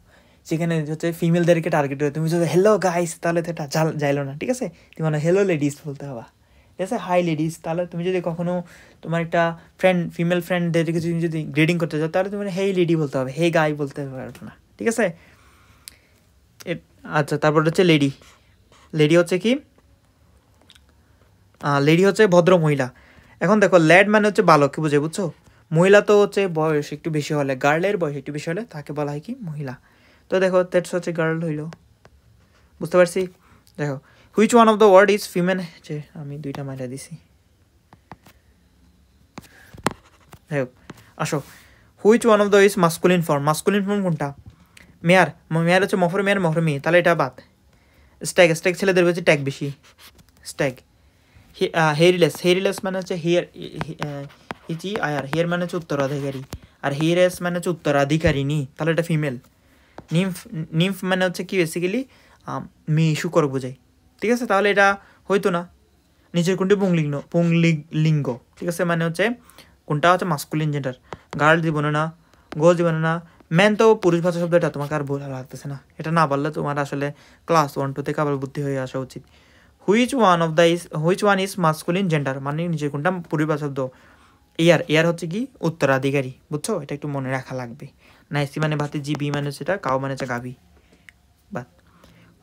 যেখানে হচ্ছে ফিমেলদেরকে টার্গেট করে, তুমি যদি হ্যালো গাইস, তাহলে তো এটা যাইলো না, ঠিক আছে, তুমি মানে হ্যালো লেডিস বলতে হবে, ঠিক আছে, হাই লেডিস। তাহলে তুমি যদি কখনো তোমার একটা ফিমেল ফ্রেন্ডদেরকে তুমি যদি গ্রেডিং করতে চাও, তাহলে তুমি হেই লেডি বলতে হবে, হে গাই বলতে পারবে না, ঠিক আছে। আচ্ছা, তারপর হচ্ছে লেডি, লেডি হচ্ছে কি, লেডি হচ্ছে ভদ্র মহিলা। এখন দেখো ল্যাড মানে হচ্ছে বালককে বুঝে, বুঝছো। মহিলা তো হচ্ছে বয়স একটু বেশি হলে, গার্লের বয়স একটু বেশি হলে তাকে বলা হয় কি মহিলা। তো দেখো দ্যাটস হচ্ছে গার্ল হইল, বুঝতে পারছি। দেখো which one of the word is female, যে আমি দুইটা মাইলা দিছি, দেখো আসো। Which one of the is masculine form, masculine form কোনটা? মেয়ার, মেয়ার হচ্ছে মফর মেয়ার, মফর মেয়ে, তাহলে এটা বাদ। স্ট্যাগ, স্ট্যাগ ছেলেদের হচ্ছে ট্যাগ বেশি, স্ট্যাগ। হেরিলেস মানে হচ্ছে হিচি আয়ার, হিয়ার মানে হচ্ছে উত্তরাধিকারী, আর হিয়ারেস মানে হচ্ছে উত্তরাধিকারিণী, তাহলে এটা ফিমেল। নিম্ফ মানে হচ্ছে কি বেসিক্যালি মেয়ে, শুকর বোঝায়, ঠিক আছে, তাহলে এটা হইতো না। নিচের কোনটি পুংলিঙ্গ, ঠিক আছে, মানে হচ্ছে কোনটা হচ্ছে মাস্কুলিন জেন্ডার, গার্ল জীবনে না, গোল জীবনে না। ম্যান তো পুরুষ ভাষা শব্দ, এটা তোমাকে আর ভালো লাগতেছে না, এটা না বললে তোমার আসলে ক্লাস 1-2 থেকে আবার বুদ্ধি হয়ে আসা উচিত। Which one is masculine gender, মানে নিচের কোনটা পুরুষ ভাষা শব্দ? এয়ার হচ্ছে কি উত্তরাধিকারী, বুঝছো, এটা একটু মনে রাখা লাগবে। নাইসি মানে ভাতিজি, বি মানে হচ্ছে এটা, কাউ মানে হচ্ছে গাভী, বাদ।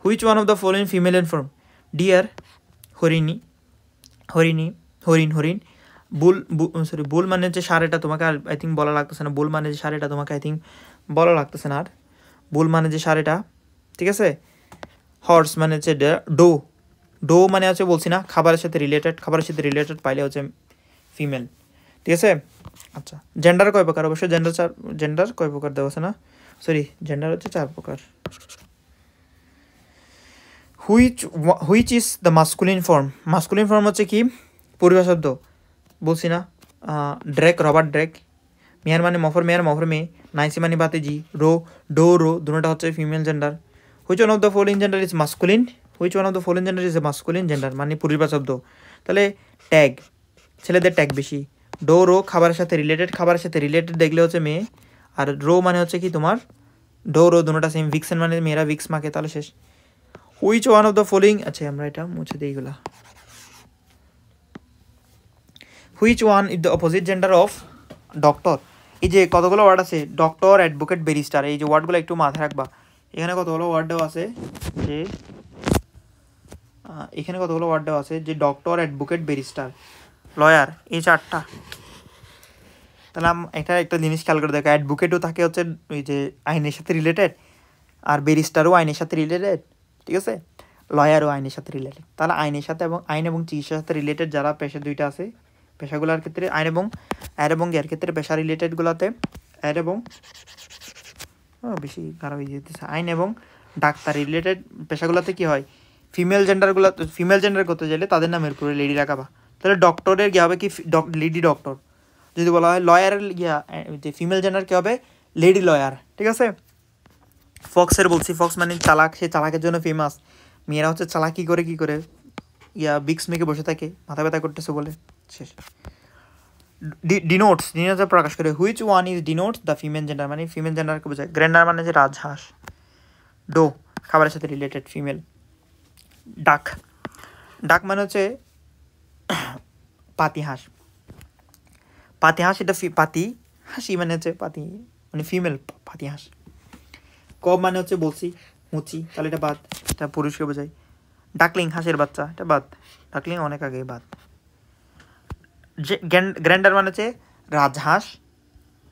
Which one of the following female form? Deer, হরিণ, বুল মানে হচ্ছে ষাঁড়, এটা তোমাকে আর আই থিঙ্ক বলা লাগতেছে না, বুল মানে যে ষাঁড়, এটা তোমাকে আই থিঙ্ক বলা লাগতেছে না আর, বুল মানে যে ষাঁড় এটা, ঠিক আছে। হর্স মানে হচ্ছে ডো মানে হচ্ছে বলছি না খাবারের সাথে রিলেটেড পাইলে হচ্ছে ফিমেল, ঠিক আছে। আচ্ছা, জেন্ডার কয় প্রকার? অবশ্যই জেন্ডার কয় প্রকার দেওয়া আছে না, সরি, জেন্ডার হচ্ছে 4 প্রকার। Which is the masculine form? Masculine form হচ্ছে কি পরিভাষা শব্দ, বলছি না, রবার্ট ড্রেক। মেয়ার মানে মফর মেয়ার, মফর মেয়ে। নাইসি মানে বাতিজি। রো দুটোটা হচ্ছে female gender. Which one of the following gender is masculine? Which one of the following gender is a masculine gender, মানে পরিভাষা শব্দ। তাহলে ট্যাগ, ছেলেদের ট্যাগ বেশি। ডো রো খাবারের সাথে রিলেটেড, খাবারের সাথে রিলেটেড দেখলে হচ্ছে মেয়ে, আর রো মানে হচ্ছে কি তোমার ডো রো দুটোটা সেম। ভিক্সেন মানে মেয়েরা ভিক্স মাকে, তাহলে শেষ। Which one of the following, আচ্ছা আমরা এটা মুছে দিই এগুলা। Which one is the opposite gender of doctor. এই যে কতগুলো ওয়ার্ড আছে, ডক্টর, অ্যাডভোকেট, ব্যারিস্টার, এই যে ওয়ার্ডগুলো একটু মাথায় রাখবা। এখানে কতগুলো ওয়ার্ড দেওয়া আছে যে এখানে কতগুলো ওয়ার্ড দেওয়া আছে যে ডক্টর, অ্যাডভোকেট, ব্যারিস্টার, লয়ার, এই চারটা। তাহলে এটা একটা জিনিস খেয়াল করে দেখো, অ্যাডভোকেটও থাকে হচ্ছে ওই যে আইনের সাথে রিলেটেড, আর ব্যারিস্টারও আইনের সাথে রিলেটেড, ঠিক আছে, লয়ারও আইনের সাথে রিলেটেড। তাহলে আইনের সাথে এবং আইন এবং চিকিৎসার সাথে রিলেটেড যারা পেশা দুইটা আছে, পেশাগুলোর ক্ষেত্রে আইন এবং এর ক্ষেত্রে পেশা রিলেটেডগুলোতে অ্যাড এবং বেশি খারাপ হয়ে যেতেছে, আইন এবং ডাক্তার রিলেটেড পেশাগুলোতে কী হয়, ফিমেল জেন্ডার করতে চাইলে তাদের নামের উপরে লেডি রাখাবা। তাহলে ডক্টরের কী হবে, কি লেডি ডক্টর। যদি বলা হয় লয়ারের যে ফিমেল জেন্ডার কী হবে, লেডি লয়ার, ঠিক আছে। ফক্সের বলছি, ফক্স মানে চালাক, সে চালাকের জন্য ফেমাস। মেয়েরা হচ্ছে চালাকি করে কী করে বিক্স মেকে বসে থাকে, মাথা ব্যথা করতেছে বলে, শেষ। ডিনোটস প্রকাশ করে, which one is denotes the female gender, মানে ফিমেল জেন্ডারকে বোঝায়। গ্র্যান্ডার মানে যে রাজহাঁস। ডো খাবারের সাথে রিলেটেড, ফিমেল। ডাক মানে হচ্ছে পাতিহাঁস। এটা পাতি হাসি মানে হচ্ছে পাতি, মানে ফিমেল পাতিহাঁস। কব মানে হচ্ছে বলছি মুচি, তাহলে এটা বাদ, এটা পুরুষকে বোঝায়। ডাকলিং হাঁসের বাচ্চা, এটা বাদ, ডাকলিং অনেক আগে বাদ। গ্র্যান্ডার মানে হচ্ছে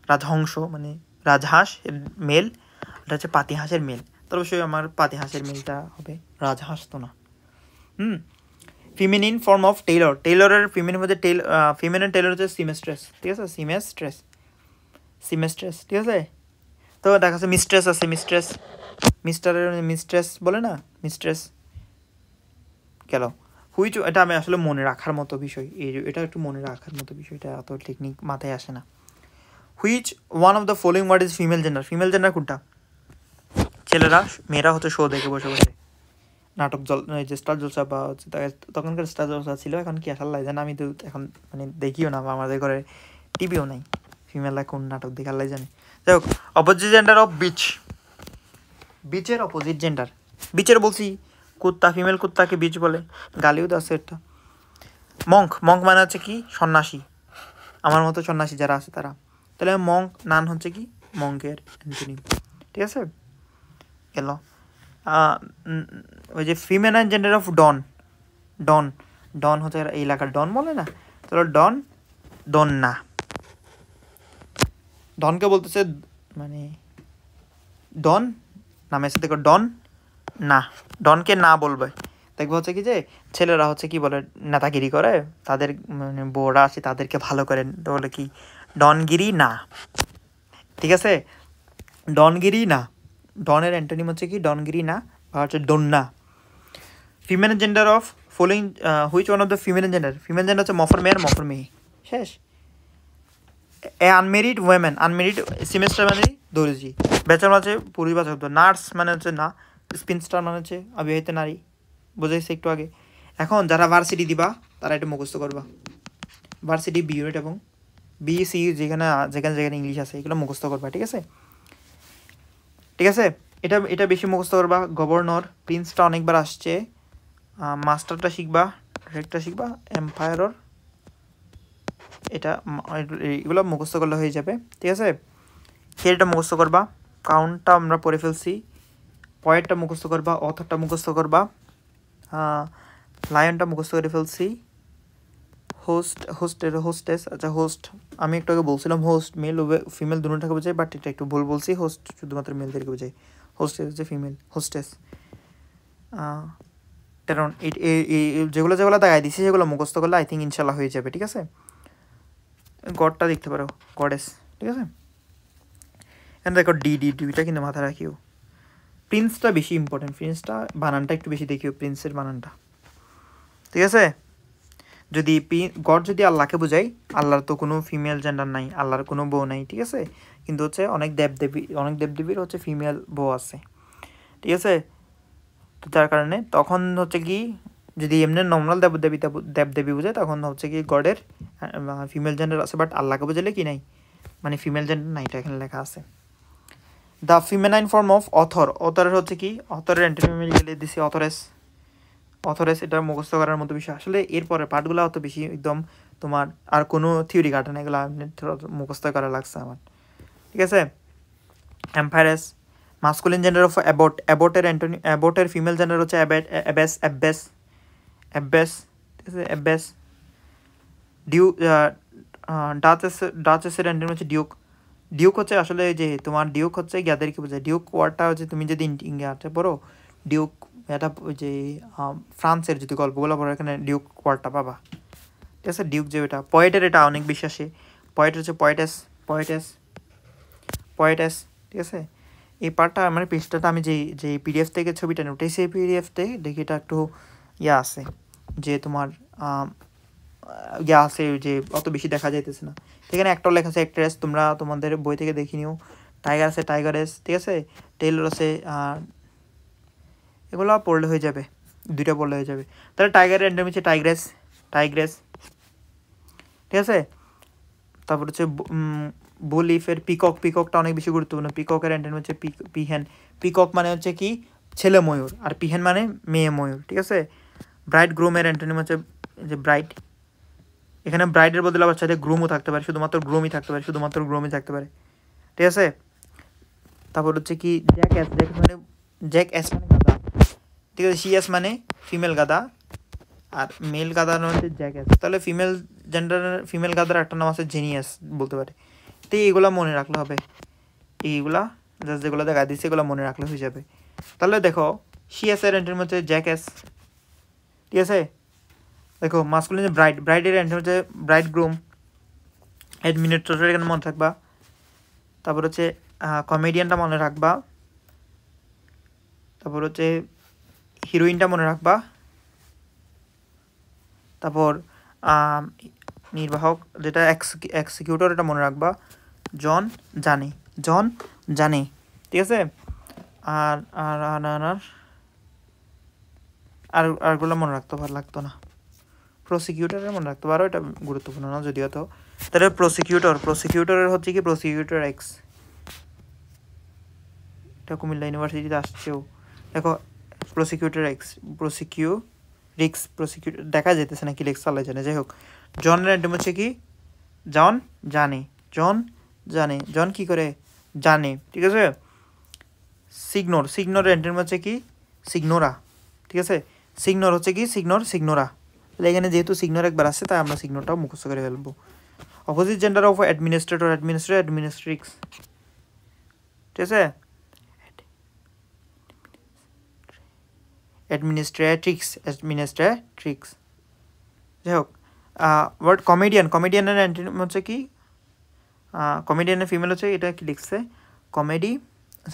রাজহংস, মানে রাজহাঁস মেল, এটা হচ্ছে পাতিহাঁসের মেল। তো অবশ্যই আমার পাতিহাঁসের মেলটা হবে, রাজহাঁস তো না। ফিমেনিন ফর্ম অফ টেইলরের ফিমেনিন হচ্ছে ফিমেনিন টেইলর হচ্ছে সিমেস্ট্রেস, ঠিক আছে, সিমেস্ট্রেস, ঠিক আছে। তো দেখা যাচ্ছে মিস্ট্রেস আছে, মিস্টারের মিস্ট্রেস বলে না, মিস্ট্রেস গেল। হুইচ, এটা আমি আসলে মনে রাখার মতো বিষয়, এটা একটু মনে রাখার মতো বিষয়, এটা এত টেকনিক মাথায় আসে না। Which one of the following word is female gender কোনটা? ছেলেরা, মেয়েরা হচ্ছে শো দেখে বসে বসে নাটক, যে স্টার জলসা বা হচ্ছে তখনকার স্টার জলসা ছিল, এখন কি আসার লাগে জানে, আমি তো এখন মানে দেখিও না, আমাদের ঘরে টিভিও নাই, ফিমেলরা কোন নাটক দেখে আল্লাহ জানে। যাই হোক, অপোজিট জেন্ডার অফ বিচের অপোজিট জেন্ডার, বিচের বলছি কুত্তা, ফিমেল কুত্তাকে বিচ বলে, গালিও আছে একটা। মঙ্ক মানে হচ্ছে কি সন্ন্যাসী, আমার মতো সন্ন্যাসী যারা আছে তারা। তাহলে মঙ্ক নান হচ্ছে কি মঙ্কের অ্যান্টোনিম, ঠিক আছে, গেল। ওই যে ফিমেনাইন জেন্ডার অফ ডন হচ্ছে এই এলাকার ডন বলে না, তাহলে ডন না, ডনকে বলতেছে মানে ডন নামের সাথে ডন না, ডনকে না বলবে। দেখবো হচ্ছে কি যে ছেলেরা হচ্ছে কি বলে নেতাগিরি করে, তাদের মানে বউরা আছে তাদেরকে ভালো করে বলে কি ডনগিরি না, ঠিক আছে, ডনগিরি না। ডনের অ্যান্টোনিম হচ্ছে কি ডনগিরি না, বা হচ্ছে donna. Female gender of following, which one of the female gender হচ্ছে মফর মেয়ে, শেষ। আনমেরিড ওয়েমেন, সিমেস্টার মানে দর্জি, ব্যাচেলর আছে পুরুষ বা শব্দ, নার্স মানে হচ্ছে না, স্পিনস্টার মানে হচ্ছে অবিবাহিত নারী, বোঝাইছে একটু আগে। এখন যারা ভার্সিটি দিবা তারা একটু মুখস্থ করবা, ভার্সিটি বি ইউনিট এবং বিএসসি যেখানে ইংলিশ আছে এগুলো মুখস্থ করবা, ঠিক আছে। এটা বেশি মুখস্থ করবা। গভর্নর, প্রিন্সটা অনেকবার আসছে, মাস্টারটা শিখবা, ডাইরেক্টটা শিখবা, এম্পায়ারর, এগুলো মুখস্থ করলে হয়ে যাবে, ঠিক আছে। হেডটা মুখস্থ করবা, কাউন্টটা আমরা পড়ে ফেলছি, পয়েন্টটা মুখস্থ করবা, অথরটা মুখস্থ করবা, লায়নটা মুখস্থ করে ফেলছি, হোস্টেস, আচ্ছা হোস্ট আমি একটু আগে বলছিলাম হোস্ট মেল ফিমেল দুটোটাকে বোঝায়, বাট এটা একটু ভুল বলছি, হোস্ট শুধুমাত্র মেলদেরকে বোঝায়, হোস্টেস হচ্ছে ফিমেল, হোস্টেস। কারণ যেগুলো দেখাই দিচ্ছি সেগুলো মুখস্থ করলে আই থিঙ্ক ইনশাল্লাহ হয়ে যাবে, ঠিক আছে। গডটা দেখতে পারো, গডেস, ঠিক আছে। এখানে দেখো ডিটা কিন্তু মাথায় রাখিও। প্রিন্সটা বেশি ইম্পর্টেন্ট, প্রিন্সটা বানানটা একটু বেশি দেখিও, প্রিন্সের বানানটা, ঠিক আছে। যদি গড যদি আল্লাহকে বোঝাই, আল্লাহর তো কোনো ফিমেল জেন্ডার নাই, আল্লাহর কোনো বউ নাই, ঠিক আছে, কিন্তু হচ্ছে অনেক দেবদেবীর হচ্ছে ফিমেল বউ আছে, ঠিক আছে। তো তার কারণে তখন হচ্ছে কি যদি এমনি নর্মাল দেবদেবী বোঝায় তখন হচ্ছে কি গডের ফিমেল জেন্ডার আছে, বাট আল্লাহকে বোঝালে কি নাই, মানে ফিমেল জেন্ডার নাই, এটা এখানে লেখা আছে। দ্য ফিমেনাইন ফর্ম অফ অথর, অথরের হচ্ছে কি, অথরের অ্যান্টোনিম গেলে দিছি অথরেস। অথরেস এটা মুখস্থ করার মতো বিষয় আসলে, এরপরে পার্টগুলো অত বেশি একদম তোমার আর কোনো থিওরি কাটে না, এগুলো মুখস্থ করা লাগছে আমার, ঠিক আছে। Empress, masculine gender of abbot, অ্যাবোটের অ্যাবোটের ফিমেল জেন্ডার হচ্ছে অ্যাবেস, অ্যাবেস, অ্যাবেস, ঠিক আছে, অ্যাবেস। ডাচেসের অ্যান্টোনিম হচ্ছে ডিউক। ডিউক হচ্ছে আসলে যে তোমার ডিউক হচ্ছে গ্যাদেরকে বোঝায়। ডিউক ওয়ার্ডটা হচ্ছে তুমি যদি ইংরেজিতে পড়ো ডিউক, এটা যে ফ্রান্সের যদি গল্পগুলো পড়ো এখানে ডিউক ওয়ার্ডটা পাবা, ঠিক আছে। ডিউক যে এটা পয়েটের, এটা অনেক বিশ্বাসী। পয়েট হচ্ছে পয়েটেস, পয়েটেস, পয়েটেস, ঠিক আছে। এই পার্টটা মানে পৃষ্ঠাটা আমি যে পিডিএফ থেকে ছবিটা উঠেছি, সেই পিডিএফ থেকে দেখি এটা একটু ইয়ে আছে, যে তোমার ইয়ে আছে যে অত বেশি দেখা যাইতেছে না। এখানে একটা লেখা আছে অ্যাক্ট্রেস, তোমরা তোমাদের বই থেকে দেখে নিও। টাইগার আছে টাইগারেস, ঠিক আছে। টেইলর আছে, এগুলো পড়লে হয়ে যাবে, দুইটা পড়লে হয়ে যাবে। তাহলে টাইগারের অ্যান্টোনিম হচ্ছে টাইগ্রেস, টাইগ্রেস, ঠিক আছে। তারপর হচ্ছে বুলিফের পিকক, পিককটা অনেক বেশি গুরুত্বপূর্ণ। পিককের অ্যান্টোনিম হচ্ছে পিহেন। পিকক মানে হচ্ছে কি ছেলে ময়ূর, আর পিহেন মানে মেয়ে ময়ূর, ঠিক আছে। ব্রাইড গ্রুমের অ্যান্টোনিম হচ্ছে যে ব্রাইড, এখানে ব্রাইডের বদলে আবার চাইলে গ্রুমও থাকতে পারে, শুধুমাত্র গ্রুমই থাকতে পারে, শুধুমাত্র গ্রুমই থাকতে পারে, ঠিক আছে। তারপর হচ্ছে কি জ্যাক এস, জ্যাক মানে জ্যাক এস মানে গাদা, ঠিক আছে। সি এস মানে ফিমেল গাদা, আর মেল গাদার নাম হচ্ছে জ্যাক এস। তাহলে ফিমেল জেন্ডার, ফিমেল গাদার একটা নাম আছে জেনিয়াস বলতে পারে। তো এইগুলো মনে রাখলে হবে, এইগুলা জাস্ট যেগুলো দেখা দিচ্ছে এগুলো মনে রাখলে হয়ে যাবে। তাহলে দেখো সি এস এর অ্যান্টোনিম হচ্ছে জ্যাক এস, ঠিক আছে। দেখো মাস্কুলিন ব্রাইড, ব্রাইডের অ্যান্টোনিম হচ্ছে ব্রাইড গ্রুম। অ্যাডমিনিস্ট্রেটর এখানে মনে রাখবা। তারপর হচ্ছে কমেডিয়ানটা মনে রাখবা। তারপর হচ্ছে হিরোইনটা মনে রাখবা। তারপর নির্বাহক যেটা এক্সিকিউটর, এটা মনে রাখবা। জন জানে, জন জানে, ঠিক আছে। আর আর আর আর আর আরগুলো মনে রাখতে ভালো লাগতো না। প্রসিকিউটরের মনে রাখতে পারো, এটা গুরুত্বপূর্ণ না যদিও। তো তাহলে প্রসিকিউটর, প্রসিকিউটরের হচ্ছে কি প্রসিকিউটর এক্স, এটা কুমিল্লা ইউনিভার্সিটিতে আসছেও। দেখো প্রসিকিউটর এক্স, রিক্স, প্রসিকিউটর দেখা যেতেছে না কি লেক্স আল্লাহ জানে। যাই হোক, জনের অ্যান্টোনিম হচ্ছে কি জন জানে, জন জানে, জন কি করে জানে, ঠিক আছে। সিগনোর, সিগনোরের অ্যান্টোনিম হচ্ছে কি সিগনোরা, ঠিক আছে। সিগনোর হচ্ছে কি সিগনোরা। তাহলে এখানে যেহেতু সিগনোর একবার আসছে তাই আমরা সিগনোরটাও মুখস্থ করে ফেলবো। অপোজিট জেন্ডার অফ অ্যাডমিনিস্ট্রেটর, অ্যাডমিনিস্ট্রিক্স, ঠিক আছে। অ্যাডমিনিস্ট্রেট্রিক্স, যাই হোক। ওয়ার্ড কমেডিয়ান, কমেডিয়ানের অ্যান্টোনিম হচ্ছে কি কমেডিয়ানের ফিমেল হচ্ছে, এটা কি লিখছে কমেডি,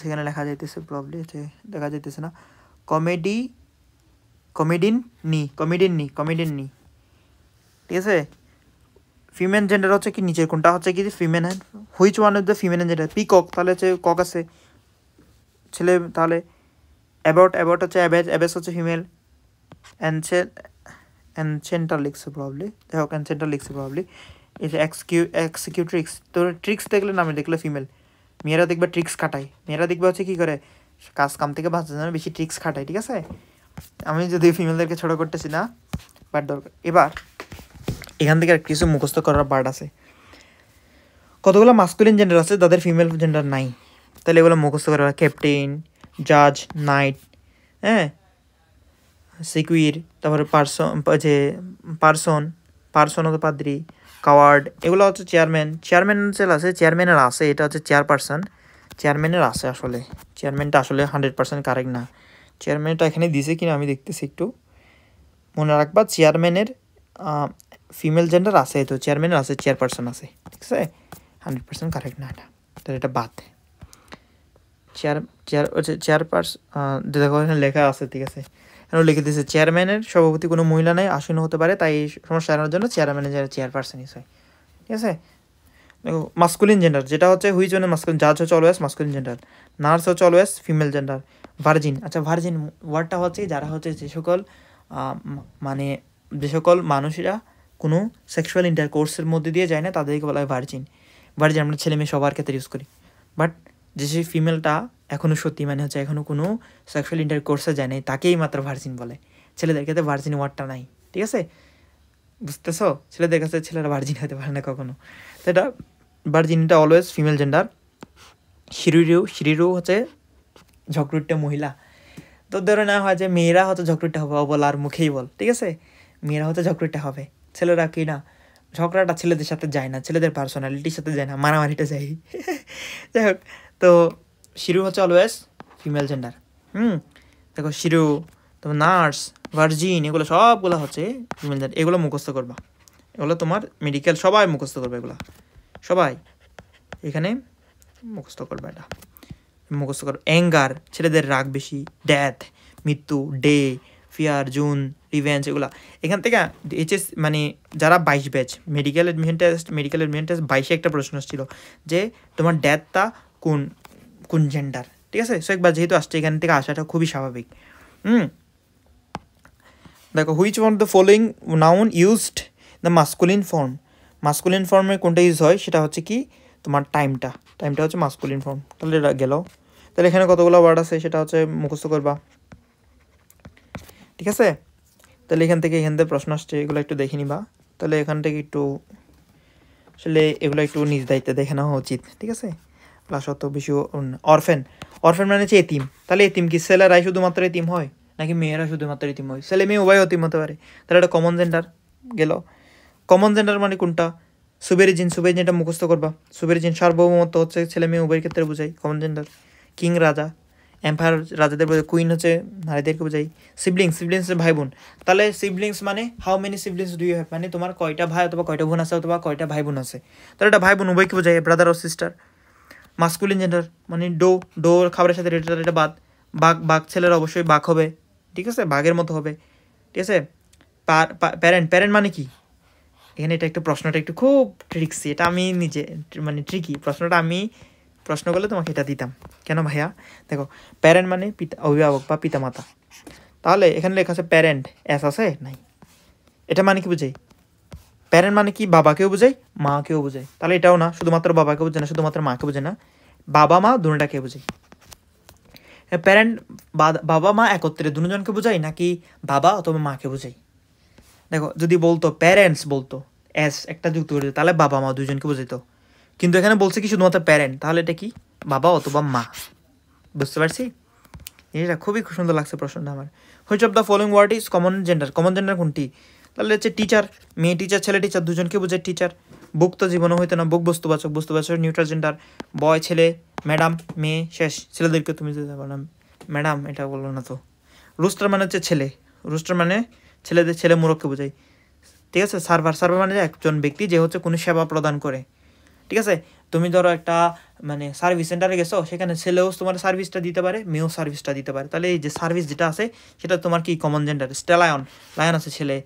সেখানে লেখা যাইতেছে প্রবলি দেখা যাইতেছে না। কমেডিন নি, ঠিক আছে। ফিমেল জেন্ডার হচ্ছে কি নিচের কোনটা হচ্ছে কি female, which one of the female gender, peacock, তাহলে হচ্ছে কক আছে ছেলে, তাহলে অ্যাবাউট হচ্ছে অ্যাবেস হচ্ছে ফিমেল। অ্যানসেন্টার লিখছে প্রবলি, যাই হোক অ্যানসেন্টার লিখছে প্রবলি। এই যে এক্সিকিউট্রিক্স, তো ট্রিক্স দেখলে নামে দেখলে ফিমেল। মেয়েরা দেখবে ট্রিক্স খাটায়, মেয়েরা দেখবে হচ্ছে কী করে কাজ কাম থেকে বাঁচার জন্য বেশি ট্রিক্স খাটায়, ঠিক আছে। আমি যদি ফিমেলদেরকে ছোটো করতেছি না, বাট দরকার। এবার এখান থেকে আর কিছু মুখস্থ করার পার্ট আছে। কতগুলো মাস্কুলিন জেন্ডার আছে তাদের ফিমেল জেন্ডার নাই, তাহলে এগুলো মুখস্থ করা, ক্যাপ্টেন, জাজ, নাইট, হ্যাঁ, সিকুইর, তারপরে পার্সন হতো পাদ্রি, কাওয়ার্ড, এগুলো হচ্ছে চেয়ারম্যান আছে, চেয়ারম্যানের আছে, এটা হচ্ছে চেয়ারম্যানের আছে। আসলে চেয়ারম্যানটা আসলে 100% কারেক্ট না। চেয়ারম্যানটা এখানে দিছে কিনা আমি দেখতেছি একটু, মনে রাখবা চেয়ারম্যানের ফিমেল জেন্ডার আছে, তো চেয়ারম্যানের আছে, চেয়ারপারসন আছে, ঠিক আছে। 100% কারেক্ট না এটা, তাহলে এটা বাদ। চেয়ারপারসন দেখো এখানে লেখা আছে, ঠিক আছে, এখানে লিখে দিয়েছে চেয়ারম্যানের সভাপতি কোনো মহিলা নেই, আসীন হতে পারে, তাই এই সমস্যা এড়ানোর জন্য চেয়ারম্যানের চেয়ারপারসনই হয়, ঠিক আছে। দেখো মাস্কুলিন জেন্ডার যেটা হচ্ছে হুইচ ওয়ান মাস্কুলিন, জাজ হচ্ছে অলওয়েজ মাস্কুলিন জেন্ডার, নার্স হচ্ছে অলওয়েজ ফিমেল জেন্ডার, ভার্জিন, আচ্ছা ভার্জিন ওয়ার্ডটা হচ্ছে যারা হচ্ছে যে সকল মানে যে সকল মানুষেরা কোনো সেক্সুয়াল ইন্টারকোর্সের মধ্যে দিয়ে যায় না তাদেরকে বলা হয় ভার্জিন। ভার্জিন আমরা ছেলে মেয়ে সবার ক্ষেত্রে ইউজ করি, বাট যে সেই ফিমেলটা এখনও সত্যি মানে হচ্ছে এখনও কোনো সেক্সুয়াল ইন্টারকোর্সে যায় নাই তাকেই মাত্র ভার্জিন বলে। ছেলেদের ক্ষেত্রে ভার্জিন ওয়ার্ডটা নাই, ঠিক আছে? বুঝতেছো? ছেলেদের কাছে ছেলেরা ভার্জিন হতে পারে না কখনো। তো এটা ভার্জিনটা অলওয়েজ ফিমেল জেন্ডার। শিরিরু হচ্ছে ঝগড়ুটে মহিলা। তো ধরে নেওয়া হয় যে মেয়েরা হয়তো ঝগড়ুটে হবে, বল আর মুখেই বল, ঠিক আছে? মেয়েরা হয়তো ঝগড়ুটে হবে, ছেলেরা কি না, ঝগড়াটা ছেলেদের সাথে যায় না, ছেলেদের পার্সোনালিটির সাথে যায় না, মারামারিটা যায়। যাই হোক, তো শিরু হচ্ছে অলওয়েজ ফিমেল জেন্ডার। দেখো শিরু, তোমার নার্স, ভার্জিন, এগুলো সবগুলো হচ্ছে ফিমেল জেন্ডার। এগুলো মুখস্থ করবা, এগুলো তোমার মেডিকেল সবাই মুখস্থ করবে, এগুলো সবাই এখানে মুখস্থ করবে। এটা মুখস্থ করবে। অ্যাঙ্গার, ছেলেদের রাগ বেশি। ডেথ, মৃত্যু। ডে, ফিয়ার, জুন, রিভেঞ্জ, এগুলো এখান থেকে এইচএস মানে যারা 22 ব্যাচ মেডিকেল অ্যাডমিশন টেস্ট 22-এ একটা প্রশ্ন ছিল যে তোমার ডেথটা কোন জেন্ডার, ঠিক আছে? সো একবার যেহেতু আসছে এখান থেকে আসাটা খুবই স্বাভাবিক। দেখো, which one the following noun used the masculine form. Masculine ফর্মে কোনটা ইউজ হয় সেটা হচ্ছে কি তোমার টাইমটা হচ্ছে মাস্কুলিন ফর্ম। তাহলে এটা গেল। তাহলে এখানে কতগুলো ওয়ার্ড আছে সেটা হচ্ছে মুখস্থ করবা, ঠিক আছে? তাহলে এখান থেকে প্রশ্ন আসছে, এগুলো একটু দেখে নিবা। তাহলে এখান থেকে একটু আসলে এগুলো একটু নিজ দায়িত্বে দেখে নেওয়া উচিত, ঠিক আছে? প্লাস অত বেশি অরফেন মানে হচ্ছে এতিম। তাহলে এতিম কি ছেলেরাই শুধুমাত্র এতিম হয় নাকি মেয়েরা শুধুমাত্র এতিম হয়? ছেলে মেয়ে উভয় এতিম হতে পারে। তাহলে এটা কমন জেন্ডার গেল। কমন জেন্ডার মানে কোনটা? সুবেরিজিন এটা মুখস্থ করবা। সুবেরিজিন সার্বভৌমত্ব হচ্ছে ছেলে মেয়ে উভয়ের ক্ষেত্রে বোঝাই কমন জেন্ডার। কিং রাজা, এম্পায়ার রাজাদের বোঝায়। কুইন হচ্ছে নারীদেরকে বোঝাই। সিবলিংস ভাই বোন। তাহলে সিবলিংস মানে how many siblings do you have, মানে তোমার কয়টা ভাই অথবা কয়টা বোন আছে অথবা কয়টা ভাই বোন আছে। তাহলে এটা ভাই বোন উভয়কে বোঝায়, ব্রাদার ও সিস্টার। মাস্কুলিন জেন্ডার মানে ডোর খাবারের সাথে রিলেটেড, এটা বাঘ ছেলের অবশ্যই বাঘ হবে, ঠিক আছে? বাঘের মতো হবে, ঠিক আছে? প্যারেন্ট মানে কি? এখানে এটা একটু প্রশ্নটা একটু খুব ট্রিক্সি, এটা আমি নিজে মানে ট্রিকি প্রশ্নটা, আমি প্রশ্ন করলে তোমাকে এটা দিতাম। কেন ভাইয়া? দেখো, প্যারেন্ট মানে অভিভাবক বা পিতামাতা। তাহলে এখানে লেখা আছে প্যারেন্ট, এস আছে নাই। এটা মানে কি বোঝাই? প্যারেন্ট মানে কি বাবাকেও বোঝায় মাকেও বোঝায়। তাহলে এটাও না, শুধুমাত্র বাবাকে বোঝায় না, শুধুমাত্র মাকে বোঝায় না, বাবা মা দুটাকে বোঝায়। প্যারেন্ট বাবা মা একত্রে দুজনকে বোঝায় নাকি বাবা অথবা মাকে বোঝায়? দেখো, যদি বলতো প্যারেন্টস বলতো এস একটা যুক্ত করে দিত তাহলে বাবা মা দুজনকে বোঝাইতো, কিন্তু এখানে বলছে কি শুধুমাত্র প্যারেন্ট, তাহলে এটা কি বাবা অথবা মা। বুঝতে পারছি? এটা খুবই সুন্দর লাগছে প্রশ্নটা আমার। Which of the following word is common gender. Common gender কোনটি? তাহলে হচ্ছে টিচার, মেয়ে টিচার, ছেলে টিচার, দুজনকে বোঝায় টিচার। বুক তো জীবনও হইতো না, বুক বস্তুবাচক নিউট্রাল জেন্ডার। বয় ছেলে, ম্যাডাম মেয়ে, শেষ। ছেলেদেরকে তুমি যেতে পারো না ম্যাডাম, এটা বললো না তো। রুস্টার মানে হচ্ছে ছেলে, রুস্টার মানে ছেলে মুরগকে বোঝায়, ঠিক আছে? সার্ভার মানে একজন ব্যক্তি যে হচ্ছে কোনো সেবা প্রদান করে, ঠিক আছে? তুমি ধরো একটা মানে সার্ভিস সেন্টারে গেছো, সেখানে ছেলেও তোমার সার্ভিসটা দিতে পারে, মেয়েও সার্ভিসটা দিতে পারে। তাহলে এই যে সার্ভিস যেটা আছে সেটা তোমার কি কমন জেন্ডার। লায়ন আছে ছেলে,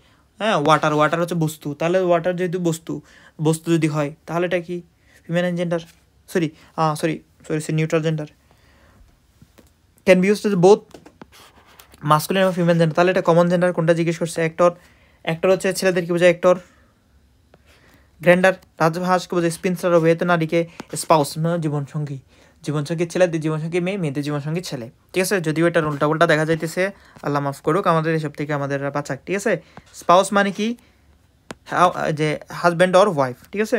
হ্যাঁ। ওয়াটার হচ্ছে বস্তু, তাহলে ওয়াটার যেহেতু বস্তু যদি হয় তাহলে এটা কি feminine gender, sorry neutral gender. Can be used to both masculine এবং ফিমেল জেন্ডার। তাহলে এটা কমন জেন্ডার কোনটা জিজ্ঞেস করছে? অ্যাক্টর হচ্ছে ছেলেদেরকে বোঝায় অ্যাক্টর। গ্র্যান্ডার রাজহাঁসকে বোঝায়। স্পিনস্টার ও বেহেতে নারীকে স্পাউস জীবনসঙ্গী ছেলেদের জীবনসঙ্গী মেয়েদের জীবনসঙ্গী ছেলে, ঠিক আছে? যদিও এটা উল্টা দেখা যাইতেছে, আল্লাহ মাফ করুক আমাদের এসব থেকে, আমাদের বাঁচাক, ঠিক আছে? স্পাউস মানে কি যে হাজব্যান্ড অর ওয়াইফ, ঠিক আছে?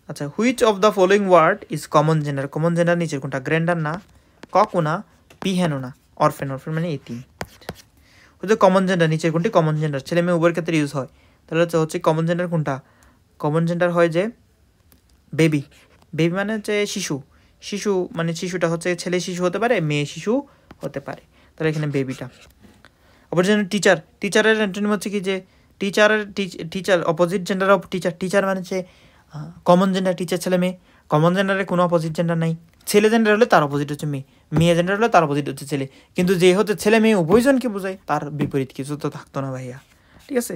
আচ্ছা, which of the following word is common gender. Common gender নিচের কোনটা? গ্র্যান্ডার না, ককু না, পিহেনো না, অরফেন মানে এতিম। হচ্ছে কমন জেন্ডার নিচের কোনটি কমন জেন্ডার? ছেলে মেয়ে উভয়ের ক্ষেত্রে ইউজ হয়। তাহলে হচ্ছে কমন জেন্ডার কোনটা? কমন জেন্ডার হয় যে বেবি মানে হচ্ছে শিশু মানে শিশুটা হচ্ছে ছেলে শিশু হতে পারে, মেয়ে শিশু হতে পারে। তাহলে এখানে বেবিটা। অপোজিট টিচারের অ্যান্টোনিম হচ্ছে কি যে teacher opposite gender of teacher মানে হচ্ছে কমন জেন্ডার টিচার ছেলে মেয়ে। কমন জেন্ডারে কোনো অপোজিট জেন্ডার নাই। ছেলে জেন্ডার হলে তার অপোজিট হচ্ছে মেয়ে জেন্ডার হলে তার অপোজিট হচ্ছে ছেলে। কিন্তু যে হচ্ছে ছেলে মেয়ে উভয়জনকে বোঝায় তার বিপরীত কিছু তো থাকতো না ভাইয়া, ঠিক আছে?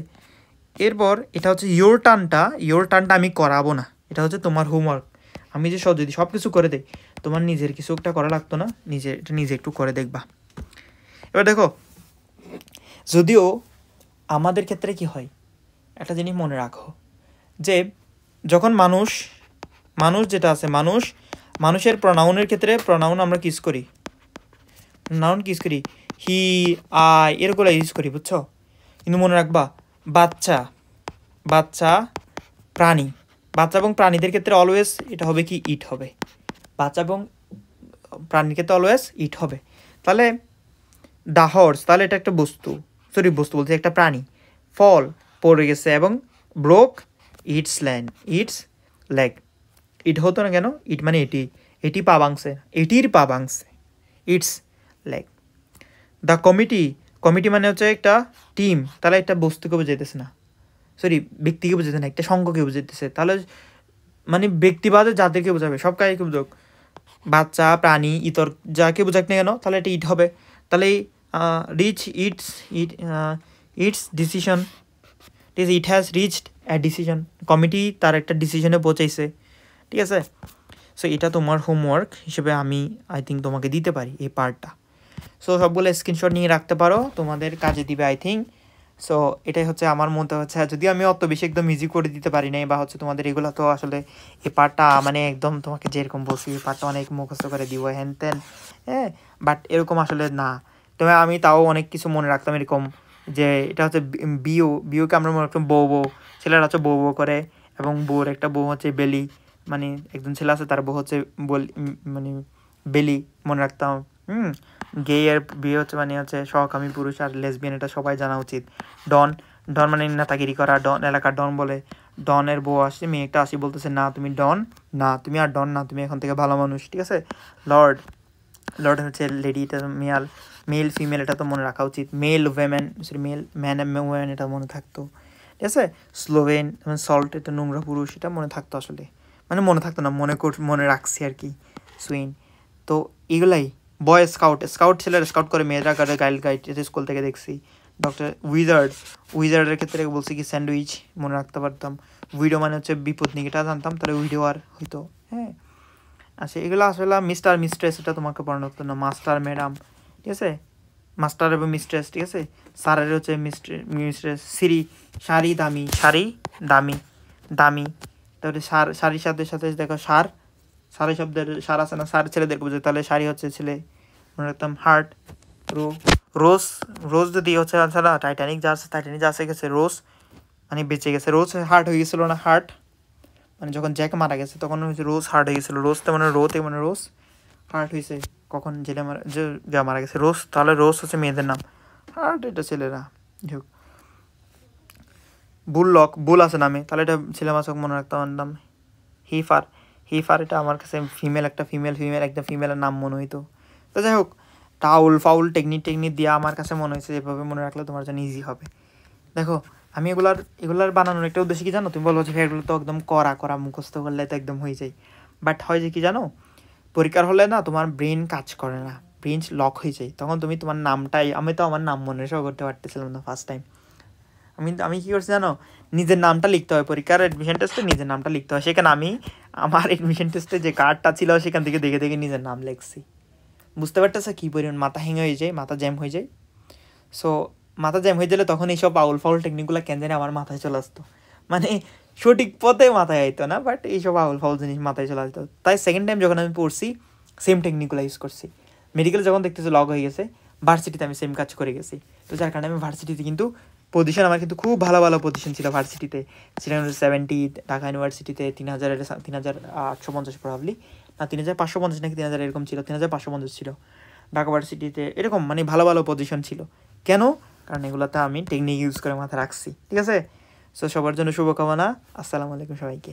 এরপর এটা হচ্ছে ইয়োর টার্নটা আমি করাবো না, এটা হচ্ছে তোমার হোমওয়ার্ক। আমি যে যদি সব কিছু করে দেই, তোমার নিজের কিছু একটা করা লাগতো না, নিজে একটু করে দেখবা। এবার দেখো, যদিও আমাদের ক্ষেত্রে কি হয়, একটা জিনিস মনে রাখো যে যখন মানুষ যেটা আছে মানুষের প্রনাউনের ক্ষেত্রে প্রনাউন আমরা কিস করি, নাউন কিস করি হি আই এরকম ইউজ করি, বুঝছো? কিন্তু মনে রাখবা বাচ্চা প্রাণী, বাচ্চা এবং প্রাণীদের ক্ষেত্রে অলওয়েজ এটা হবে কি ইট হবে, বাচ্চা এবং প্রাণীর ক্ষেত্রে অলওয়েজ ইট হবে। তাহলে দ্য হর্স, তাহলে এটা একটা বস্তু বলতে একটা প্রাণী, ফল পড়ে গেছে এবং ব্রোক ইটস লেগ, ইট হতো না কেন, ইট মানে এটি পা ভাঙছে, এটির পা ভাঙছে, ইটস লেগ। দ্য কমিটি মানে হচ্ছে একটা টিম, তাহলে একটা বস্তুকে বোঝাইতেছে না, ব্যক্তিকে বোঝাতে না, একটা সংঘকে বোঝাইতেছে। তাহলে মানে ব্যক্তিবাদে যাদেরকে বোঝাবে সব কাজকে বোঝাক, বাচ্চা প্রাণী ইতর যাকে বোঝাক না কেন, তাহলে এটা ইট হবে। তাহলে it's decision, it has reached a decision, committee তার একটা ডিসিশনে পৌঁছাইছে, ঠিক আছে? সো এটা তোমার হোমওয়ার্ক হিসেবে আমি আই থিঙ্ক তোমাকে দিতে পারি এই পার্টটা। সো সবগুলো স্ক্রিনশট নিয়ে রাখতে পারো, তোমাদের কাজে দিবে আই থিঙ্ক। সো এটাই হচ্ছে আমার মধ্যে হচ্ছে, যদিও আমি অত বেশি একদম ইজি করে দিতে পারি নাই, বা হচ্ছে তোমাদের এগুলো তো আসলে এই পার্টটা মানে একদম তোমাকে যেরকম বলছি এই পার্টটা অনেক মুখস্থ করে দিব হ্যান ত্যান, হ্যাঁ, বাট এরকম আসলে না। তবে আমি তাও অনেক কিছু মনে রাখতাম, এরকম যে এটা হচ্ছে বিউকে আমরা মনে রাখতাম বউ, ছেলেরা হচ্ছে বউ করে, এবং বউর একটা বউ হচ্ছে বেলি, মানে একজন ছেলে আছে তার বউ হচ্ছে মানে বেলি মনে রাখতাম। গে এর বিয়ে হচ্ছে মানে হচ্ছে সহকামী পুরুষ, আর লেসবিয়ান এটা সবাই জানা উচিত। ডন মানে নেতাগিরি করা, ডন এলাকার ডন বলে। ডনের বউ আসছে, মেয়েটা আসি বলতেছে না তুমি ডন না, তুমি আর ডন না, তুমি এখন থেকে ভালো মানুষ, ঠিক আছে? লর্ড হচ্ছে লেডি, এটা মেল ফিমেল এটা তো মনে রাখা উচিত, male women male man women এটা মনে থাকতো, ঠিক আছে? স্লোভেন সল্ট এটা নোংরা পুরুষ, এটা মনে থাকতো আসলে, মানে মনে থাকতো না, মনে রাখছি আর কি। সুইন, তো এগুলাই। বয় স্কাউট ছেলেরা স্কাউট করে, মেয়েরা করে গাইড স্কুল থেকে দেখছি। ডক্টর উইজার্ডের ক্ষেত্রে বলছি কি স্যান্ডউইচ মনে রাখতে পারতাম। উইডো মানে হচ্ছে বিপত্নী, এটা জানতাম, তাহলে উইডো আর হইতো, হ্যাঁ। আচ্ছা, এগুলো আসলে মিস্টার মিস্ট্রেস এটা তোমাকে পড়ানো হতো না, মাস্টার ম্যাডাম, ঠিক আছে? মাস্টার এবং মিস্ট্রেস, ঠিক আছে? স্যারের হচ্ছে মিস্ট্রেস। শাড়ি দামি, তাহলে শাড়ির সাথে দেখো শাড়ি শব্দের সার আছে না, সার ছেলেদেরকে বোঝায়, তাহলে শাড়ি হচ্ছে ছেলে, মনে রাখতাম। হার্ট রোজ যদি হচ্ছে না, টাইটানিক যা আছে গেছে, রোজ মানে বেঁচে গেছে, রোজ হার্ট হয়ে গেছিলো না, হার্ট মানে যখন জ্যাক মারা গেছে তখন হচ্ছে রোজ হার্ট হয়ে গেছিলো, রোজ তো মানে রোজ হার্ট হয়েছে কখন জেলে মারা গেছে রোজ, তাহলে রোজ হচ্ছে মেয়েদের নাম, হার্ট এটা ছেলেরা। যাই হোক, বুল আছে নামে, তাহলে এটা ছেলে মাছ মনে রাখতাম নাম। হিফার এটা আমার কাছে ফিমেল একদম ফিমেলের নাম মনে হইতো। তো যাই হোক, ফাউল টেকনিক দিয়ে আমার কাছে মনে হয়েছে যেভাবে মনে রাখলে তোমার জন্য ইজি হবে। দেখো, আমি এগুলার বানানোর একটা উদ্দেশ্য কি জানো? তুমি বলো যে এগুলো তো একদম করা মুখস্থ করলে তো একদম হয়ে যায়, বাট হয় যে কি জানো, পরীক্ষার হলে না তোমার ব্রেন কাজ করে না, ব্রেন লক হয়ে যায়, তখন তুমি তোমার নামটাই, আমি তো আমার নাম মনে করতে পারতেছিলাম না ফার্স্ট টাইম। আমি কী করছি জানো, নিজের নামটা লিখতে হয় পরীক্ষার অ্যাডমিশন টেস্টে, নিজের নামটা লিখতে হয়। সেখানে আমি আমার অ্যাডমিশন টেস্টে যে কার্ডটা ছিল সেখান থেকে দেখে নিজের নাম লিখছি। বুঝতে পারতেছে কী পরিমাণ মাথা হ্যাং হয়ে যায়, মাথা জ্যাম হয়ে যায়। সো মাথা জ্যাম হয়ে গেলে তখন এইসব ফাউল টেকনিকগুলো কেন জানি আমার মাথায় চলে আসতো, মানে সঠিক পথে মাথায় আইতো না, বাট এইসব ফাউল জিনিস মাথায় চলে আসতো। তাই সেকেন্ড টাইম যখন আমি পড়ছি সেম টেকনিকগুলো ইউজ করছি। মেডিকেল যখন দেখতেছি লগ হয়ে গেছে, ভার্সিটিতে আমি সেম কাজ করে গেছি। তো যার কারণে আমি ভার্সিটিতে কিন্তু পজিশন আমার কিন্তু খুব ভালো পজিশন ছিল ভার্সিটিতে। 370 ঢাকা ইউনিভার্সিটিতে 3,850 প্রবাবলি, না 3,550 নাকি 3,000 এরকম ছিল, 3,550 ছিল ঢাকা ভার্সিটিতে, এরকম মানে ভালো পজিশন ছিল। কেন? কারণ এগুলোতে আমি টেকনিক ইউজ করে মাথায় রাখছি, ঠিক আছে? সো সবার জন্য শুভকামনা, আসসালামু আলাইকুম সবাইকে।